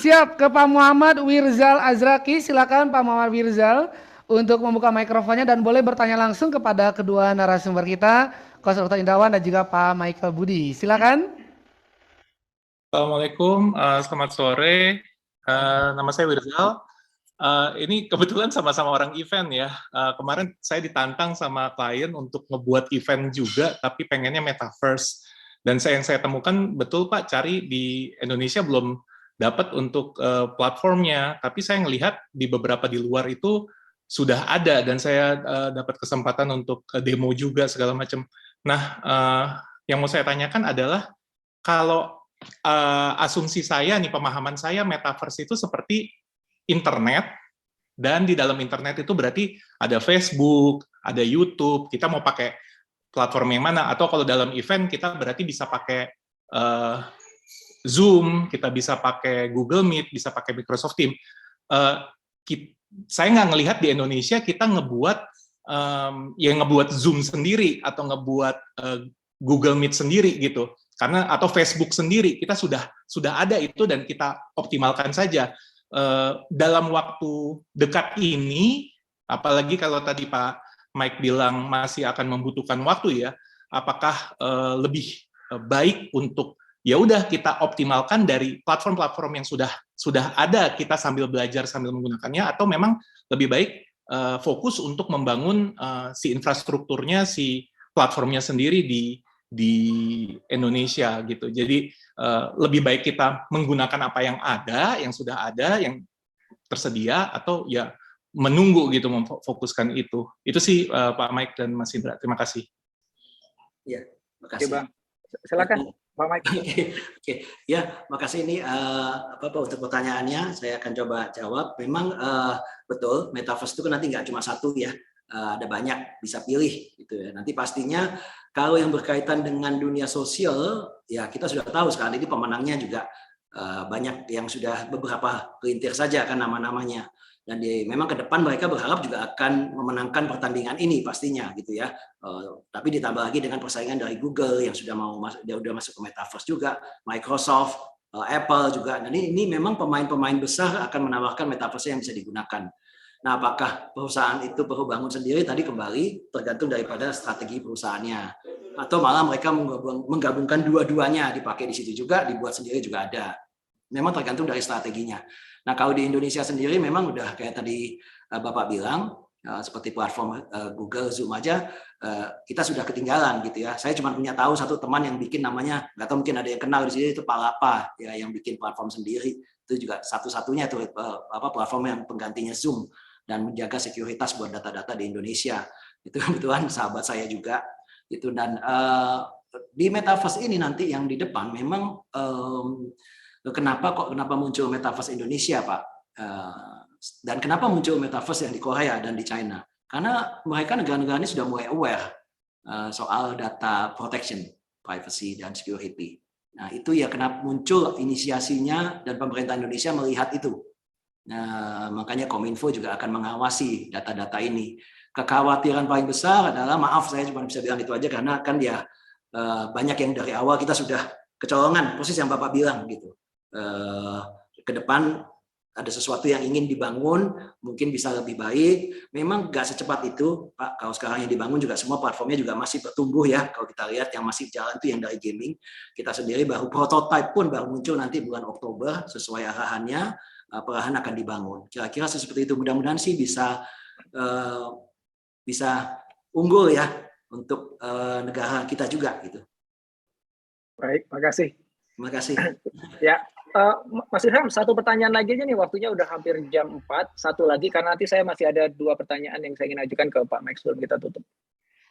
Siap ke Pak Muhammad Wirzal Azraki. Silakan Pak Muhammad Wirzal untuk membuka mikrofonnya dan boleh bertanya langsung kepada kedua narasumber kita, Coach Dr. Indrawan dan juga Pak Michael Budi. Silakan. Assalamualaikum, selamat sore. Nama saya Wirzal. Ini kebetulan sama-sama orang event ya. Kemarin saya ditantang sama klien untuk ngebuat event juga, tapi pengennya metaverse. Dan yang saya temukan betul Pak, cari di Indonesia belum dapat untuk platformnya. Tapi saya ngelihat di beberapa di luar itu sudah ada dan saya dapat kesempatan untuk demo juga segala macam. Nah, yang mau saya tanyakan adalah kalau asumsi saya nih, pemahaman saya metaverse itu seperti internet, dan di dalam internet itu berarti ada Facebook, ada YouTube, kita mau pakai platform yang mana, atau kalau dalam event kita berarti bisa pakai Zoom, kita bisa pakai Google Meet, bisa pakai Microsoft Teams. Saya nggak ngelihat di Indonesia kita ngebuat ngebuat Zoom sendiri atau ngebuat Google Meet sendiri gitu. Karena atau Facebook sendiri kita sudah ada itu dan kita optimalkan saja. Dalam waktu dekat ini, apalagi kalau tadi Pak Mike bilang masih akan membutuhkan waktu ya, apakah lebih baik untuk ya udah kita optimalkan dari platform-platform yang sudah ada, kita sambil belajar sambil menggunakannya, atau memang lebih baik fokus untuk membangun si infrastrukturnya, si platformnya sendiri di Indonesia gitu. Jadi lebih baik kita menggunakan apa yang ada, yang sudah ada, yang tersedia, atau ya menunggu gitu memfokuskan itu. Itu sih Pak Mike dan Mas Indra. Terima kasih. Ya, Oke makasih. Bang, silakan Pak Mike. Oke, ya, makasih ini untuk pertanyaannya. Saya akan coba jawab. Memang betul, metaverse itu kan nanti nggak cuma satu ya, ada banyak bisa pilih gitu ya. Nanti pastinya kalau yang berkaitan dengan dunia sosial, ya kita sudah tahu sekarang ini pemenangnya juga banyak yang sudah beberapa kelintir saja kan nama-namanya. Dan memang ke depan mereka berharap juga akan memenangkan pertandingan ini pastinya gitu ya. Tapi ditambah lagi dengan persaingan dari Google yang sudah masuk ke metaverse juga, Microsoft, Apple juga. Nah ini memang pemain-pemain besar akan menawarkan metaverse yang bisa digunakan. Nah, apakah perusahaan itu perlu bangun sendiri? Tadi kembali tergantung daripada strategi perusahaannya. Atau malah mereka menggabungkan dua-duanya, dipakai di situ juga, dibuat sendiri juga ada. Memang tergantung dari strateginya. Nah, kalau di Indonesia sendiri memang udah kayak tadi Bapak bilang, seperti platform Google, Zoom aja, kita sudah ketinggalan gitu ya. Saya cuma punya tahu satu teman yang bikin namanya, nggak tahu mungkin ada yang kenal di sini, itu Palapa, ya, yang bikin platform sendiri. Itu juga satu-satunya itu platform yang penggantinya Zoom dan menjaga sekuritas buat data-data di Indonesia. Itu kebetulan sahabat saya juga. Itu dan di metaverse ini nanti yang di depan memang kenapa muncul metaverse Indonesia, Pak? Dan kenapa muncul metaverse yang di Korea dan di China? Karena mereka negara-negara ini sudah mulai aware soal data protection, privacy dan security. Nah, itu ya kenapa muncul inisiasinya dan pemerintah Indonesia melihat itu. Nah, makanya Kominfo juga akan mengawasi data-data ini. Kekhawatiran paling besar adalah, maaf saya cuma bisa bilang itu aja karena kan dia banyak yang dari awal kita sudah kecolongan, persis yang Bapak bilang gitu. Ke depan ada sesuatu yang ingin dibangun, mungkin bisa lebih baik. Memang nggak secepat itu, Pak. Kalau sekarang yang dibangun juga semua platformnya juga masih bertumbuh ya. Kalau kita lihat yang masih jalan itu yang dari gaming. Kita sendiri baru prototype pun baru muncul nanti bulan Oktober sesuai arahannya. Perlahan akan dibangun. Kira-kira seperti itu. Mudah-mudahan sih bisa unggul ya untuk negara kita juga gitu. Baik, makasih. Terima kasih. Ya, Mas Ilham, satu pertanyaan lagi aja nih, waktunya udah hampir jam 4. Satu lagi karena nanti saya masih ada 2 pertanyaan yang saya ingin ajukan ke Pak Mike sebelum kita tutup.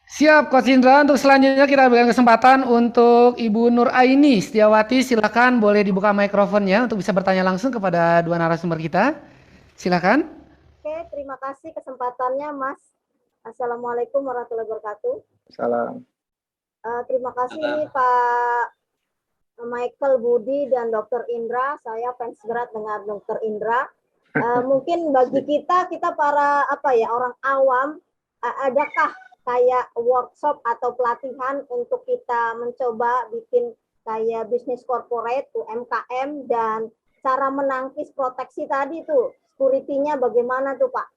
Siap, Coach Indra. Untuk selanjutnya kita berikan kesempatan untuk Ibu Nur Aini Setiawati. Silakan boleh dibuka mikrofonnya untuk bisa bertanya langsung kepada dua narasumber kita. Silakan. Oke, terima kasih kesempatannya, Mas. Assalamualaikum warahmatullahi wabarakatuh. Salam. Terima kasih nih Pak Michael Budi dan Dr. Indra. Saya fans berat dengan Dr. Indra. Mungkin bagi kita para orang awam, adakah kayak workshop atau pelatihan untuk kita mencoba bikin kayak bisnis corporate, UMKM, dan cara menangkis proteksi tadi tuh, security-nya bagaimana tuh Pak?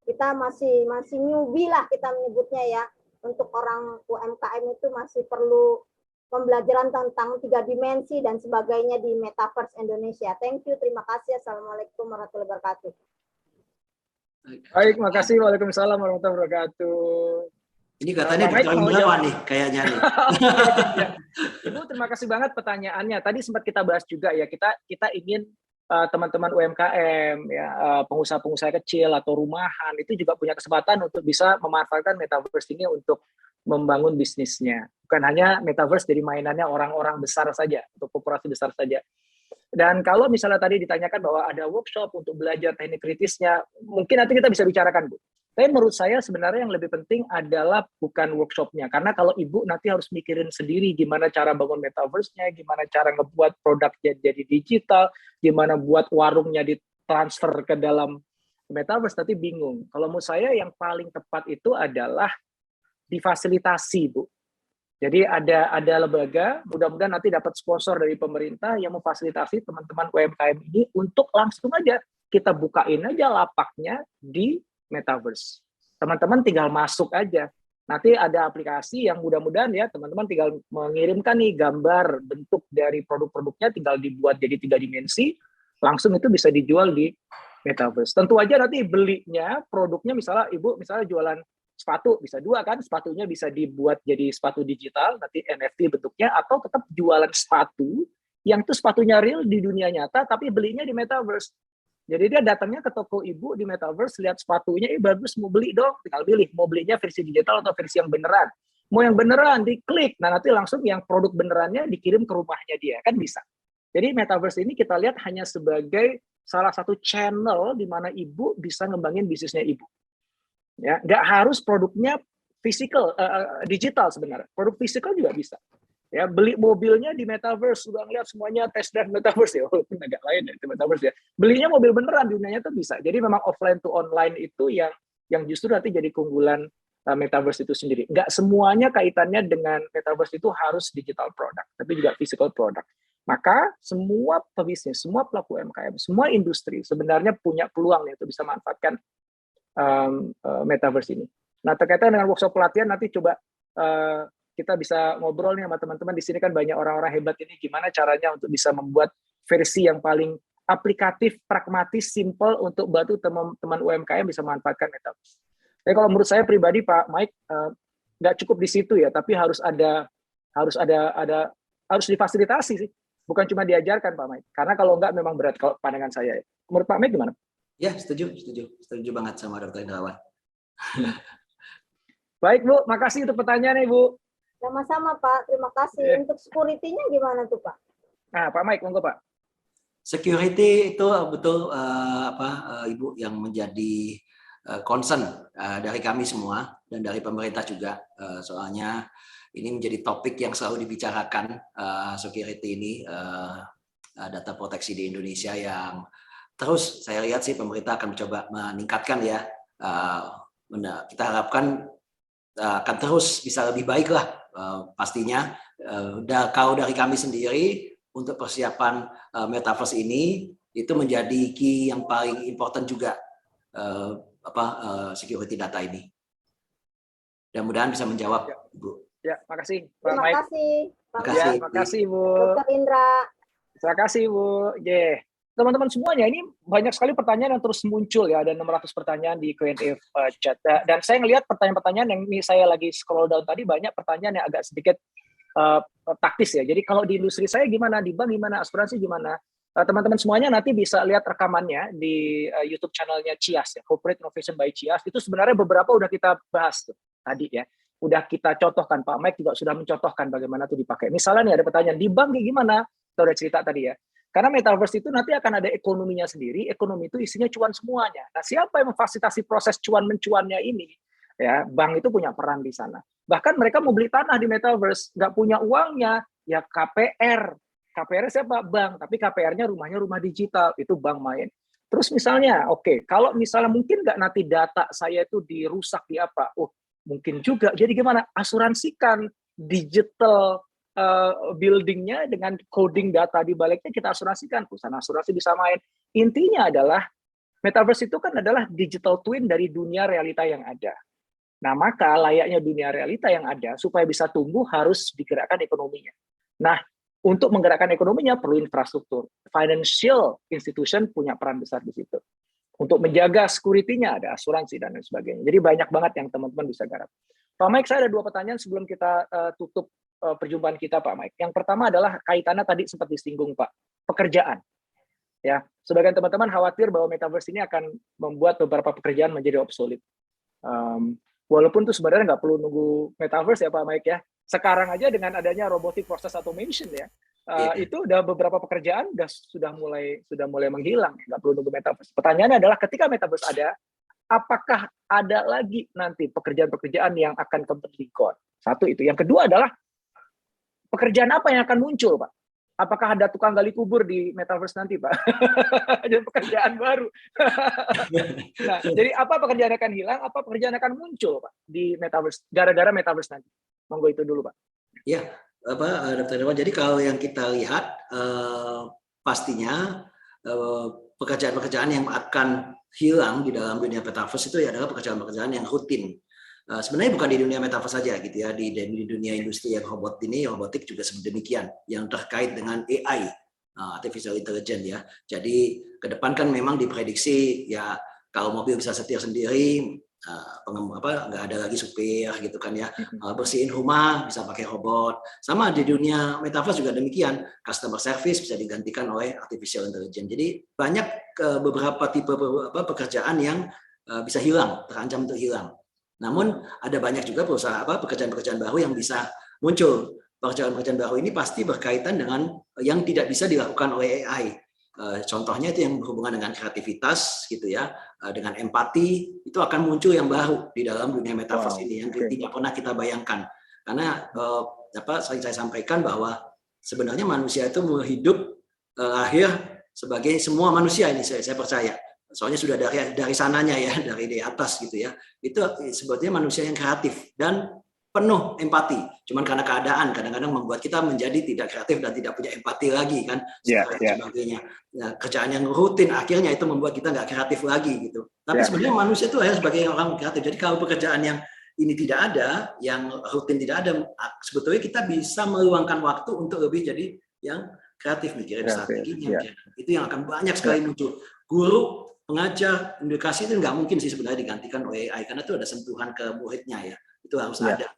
Kita masih newbie lah kita menyebutnya ya. Untuk orang UMKM itu masih perlu pembelajaran tentang 3 dimensi dan sebagainya di Metaverse Indonesia. Thank you, terima kasih. Assalamualaikum warahmatullahi wabarakatuh. Baik, makasih. Waalaikumsalam warahmatullahi wabarakatuh. Ini katanya Pak Mike Dr. mau Indrawan jawab? nih kayaknya nih. Ya. Ibu, terima kasih banget pertanyaannya. Tadi sempat kita bahas juga ya, kita ingin teman-teman UMKM, ya, pengusaha-pengusaha kecil atau rumahan itu juga punya kesempatan untuk bisa memanfaatkan metaverse ini untuk membangun bisnisnya. Bukan hanya metaverse jadi mainannya orang-orang besar saja, atau korporasi besar saja. Dan kalau misalnya tadi ditanyakan bahwa ada workshop untuk belajar teknik kritisnya, mungkin nanti kita bisa bicarakan, Bu. Tapi menurut saya sebenarnya yang lebih penting adalah bukan workshopnya. Karena kalau Ibu nanti harus mikirin sendiri gimana cara bangun metaverse-nya, gimana cara ngebuat produknya jadi digital, gimana buat warungnya ditransfer ke dalam metaverse, nanti bingung. Kalau menurut saya yang paling tepat itu adalah difasilitasi, Bu. Jadi ada lembaga, mudah-mudahan nanti dapat sponsor dari pemerintah yang memfasilitasi teman-teman UMKM ini untuk langsung aja kita bukain aja lapaknya di metaverse. Teman-teman tinggal masuk aja. Nanti ada aplikasi yang mudah-mudahan ya teman-teman tinggal mengirimkan nih gambar bentuk dari produk-produknya, tinggal dibuat jadi 3 dimensi, langsung itu bisa dijual di metaverse. Tentu aja nanti belinya produknya misalnya Ibu misalnya jualan sepatu, bisa 2 kan, sepatunya bisa dibuat jadi sepatu digital, nanti NFT bentuknya, atau tetap jualan sepatu yang itu sepatunya real di dunia nyata tapi belinya di metaverse. Jadi dia datangnya ke toko Ibu di metaverse, lihat sepatunya, bagus, mau beli dong, tinggal pilih, mau belinya versi digital atau versi yang beneran. Mau yang beneran, diklik, nah nanti langsung yang produk benerannya dikirim ke rumahnya dia, kan bisa. Jadi metaverse ini kita lihat hanya sebagai salah satu channel di mana Ibu bisa ngembangin bisnisnya Ibu. Ya, nggak harus produknya physical, digital sebenarnya. Produk physical juga bisa. Ya, beli mobilnya di metaverse, sudah ngeliat semuanya test drive metaverse ya, walaupun agak lain ya itu metaverse ya. Belinya mobil beneran di dunianya tuh bisa. Jadi memang offline to online itu yang justru nanti jadi keunggulan metaverse itu sendiri. Nggak semuanya kaitannya dengan metaverse itu harus digital product, tapi juga physical product. Maka semua pebisnis, semua pelaku UMKM, semua industri sebenarnya punya peluang untuk bisa manfaatkan metaverse ini. Nah, terkaitan dengan workshop pelatihan nanti coba kita bisa ngobrol nih sama teman-teman di sini, kan banyak orang-orang hebat ini, gimana caranya untuk bisa membuat versi yang paling aplikatif, pragmatis, simple untuk bantu teman-teman UMKM bisa memanfaatkan metaverse. Tapi kalau menurut saya pribadi Pak Mike, nggak cukup di situ ya, tapi harus difasilitasi sih, bukan cuma diajarkan Pak Mike. Karena kalau nggak memang berat kalau pandangan saya. Menurut Pak Mike gimana? Ya, setuju banget sama Dr. Indrawan. Baik Bu, makasih untuk pertanyaannya Bu. Sama-sama Pak, terima kasih. Untuk security-nya gimana tuh Pak? Nah, Pak Mike, monggo Pak. Security itu betul Ibu yang menjadi concern dari kami semua dan dari pemerintah juga. Soalnya ini menjadi topik yang selalu dibicarakan, security ini, data proteksi di Indonesia yang terus saya lihat sih pemerintah akan mencoba meningkatkan ya. Kita harapkan akan terus bisa lebih baik lah pastinya. Kalau dari kami sendiri untuk persiapan metaverse ini itu menjadi key yang paling important juga security data ini. Mudah-mudahan bisa menjawab, Bu. Ya, makasih Pak Terima Mike. kasih Pak Terima kasih. Ya, makasih Bu. Dr. Indra. Terima kasih Bu. Teman-teman semuanya, ini banyak sekali pertanyaan yang terus muncul ya, ada 600 pertanyaan di Q&A chat. Dan saya ngelihat pertanyaan-pertanyaan yang ini saya lagi scroll down tadi, banyak pertanyaan yang agak sedikit taktis ya. Jadi kalau di industri saya gimana, di bank gimana, asuransi gimana. Teman-teman semuanya nanti bisa lihat rekamannya di YouTube channelnya Cias ya, Corporate Innovation by Cias. Itu sebenarnya beberapa udah kita bahas tuh tadi ya. Udah kita contohkan, Pak Mike juga sudah mencontohkan bagaimana itu dipakai. Misalnya nih ada pertanyaan, di bank gimana? Kita udah cerita tadi ya. Karena metaverse itu nanti akan ada ekonominya sendiri, ekonomi itu isinya cuan semuanya. Nah, siapa yang memfasilitasi proses cuan-mencuannya ini? Ya, bank itu punya peran di sana. Bahkan mereka mau beli tanah di metaverse, nggak punya uangnya, ya KPR. KPR siapa? Bank, tapi KPR-nya rumahnya rumah digital, itu bank main. Terus misalnya, oke, kalau misalnya mungkin nggak nanti data saya itu dirusak di apa? Oh, mungkin juga. Jadi gimana? Asuransikan digital buildingnya dengan coding data di baliknya, kita asuransikan. Perusahaan asuransi bisa main. Intinya adalah metaverse itu kan adalah digital twin dari dunia realita yang ada. Nah, maka layaknya dunia realita yang ada, supaya bisa tumbuh harus digerakkan ekonominya. Nah, untuk menggerakkan ekonominya perlu infrastruktur. Financial institution punya peran besar di situ. Untuk menjaga security-nya ada asuransi dan lain sebagainya. Jadi banyak banget yang teman-teman bisa garap. Pak Mike, saya ada 2 pertanyaan sebelum kita tutup perjumpaan kita, Pak Mike. Yang pertama adalah kaitannya tadi sempat disinggung, Pak, pekerjaan. Ya, sebagian teman-teman khawatir bahwa metaverse ini akan membuat beberapa pekerjaan menjadi obsolete. Walaupun itu sebenarnya nggak perlu nunggu metaverse ya Pak Mike ya. Sekarang aja dengan adanya robotic process automation ya, itu udah beberapa pekerjaan sudah mulai menghilang, nggak perlu nunggu metaverse. Pertanyaannya adalah ketika metaverse ada, apakah ada lagi nanti pekerjaan-pekerjaan yang akan completely gone? Satu itu. Yang kedua adalah pekerjaan apa yang akan muncul, Pak? Apakah ada tukang gali kubur di metaverse nanti, Pak? Ada pekerjaan baru. Nah, jadi apa pekerjaan akan hilang, apa pekerjaan akan muncul, Pak, di metaverse gara-gara metaverse nanti? Monggo itu dulu, Pak. Ya, Dr. Irwan. Jadi kalau yang kita lihat pastinya pekerjaan-pekerjaan yang akan hilang di dalam dunia metaverse itu adalah pekerjaan-pekerjaan yang rutin. Sebenarnya bukan di dunia metaverse saja gitu ya, di dunia industri yang robotik juga demikian, yang terkait dengan AI, artificial intelligence ya. Jadi ke depan kan memang diprediksi ya kalau mobil bisa setir sendiri, nggak ada lagi supir gitu kan ya, bersihin rumah bisa pakai robot. Sama di dunia metaverse juga demikian, customer service bisa digantikan oleh artificial intelligence. Jadi banyak beberapa tipe pekerjaan yang bisa hilang, terancam untuk hilang. Namun ada banyak juga pekerjaan-pekerjaan baru yang bisa muncul. Pekerjaan-pekerjaan baru ini pasti berkaitan dengan yang tidak bisa dilakukan oleh AI. Contohnya itu yang berhubungan dengan kreativitas gitu ya, dengan empati, itu akan muncul yang baru di dalam dunia metaverse ini yang tidak pernah kita bayangkan. Karena sering saya sampaikan bahwa sebenarnya manusia itu hidup lahir sebagai semua manusia ini, saya percaya. Soalnya sudah dari sananya ya, dari di atas gitu ya. Itu sebetulnya manusia yang kreatif dan penuh empati. Cuman karena keadaan kadang-kadang membuat kita menjadi tidak kreatif dan tidak punya empati lagi kan. Sebagainya. Nah, kerjaan yang rutin akhirnya itu membuat kita nggak kreatif lagi gitu. Tapi sebenarnya manusia itu lahir sebagai orang kreatif. Jadi kalau pekerjaan yang ini tidak ada, yang rutin tidak ada, sebetulnya kita bisa meluangkan waktu untuk lebih jadi yang kreatif, mikirin strateginya. Itu yang akan banyak sekali muncul. Guru, pengajar, edukasi itu nggak mungkin sih sebenarnya digantikan oleh AI karena itu ada sentuhan ke muridnya ya, itu harus ada.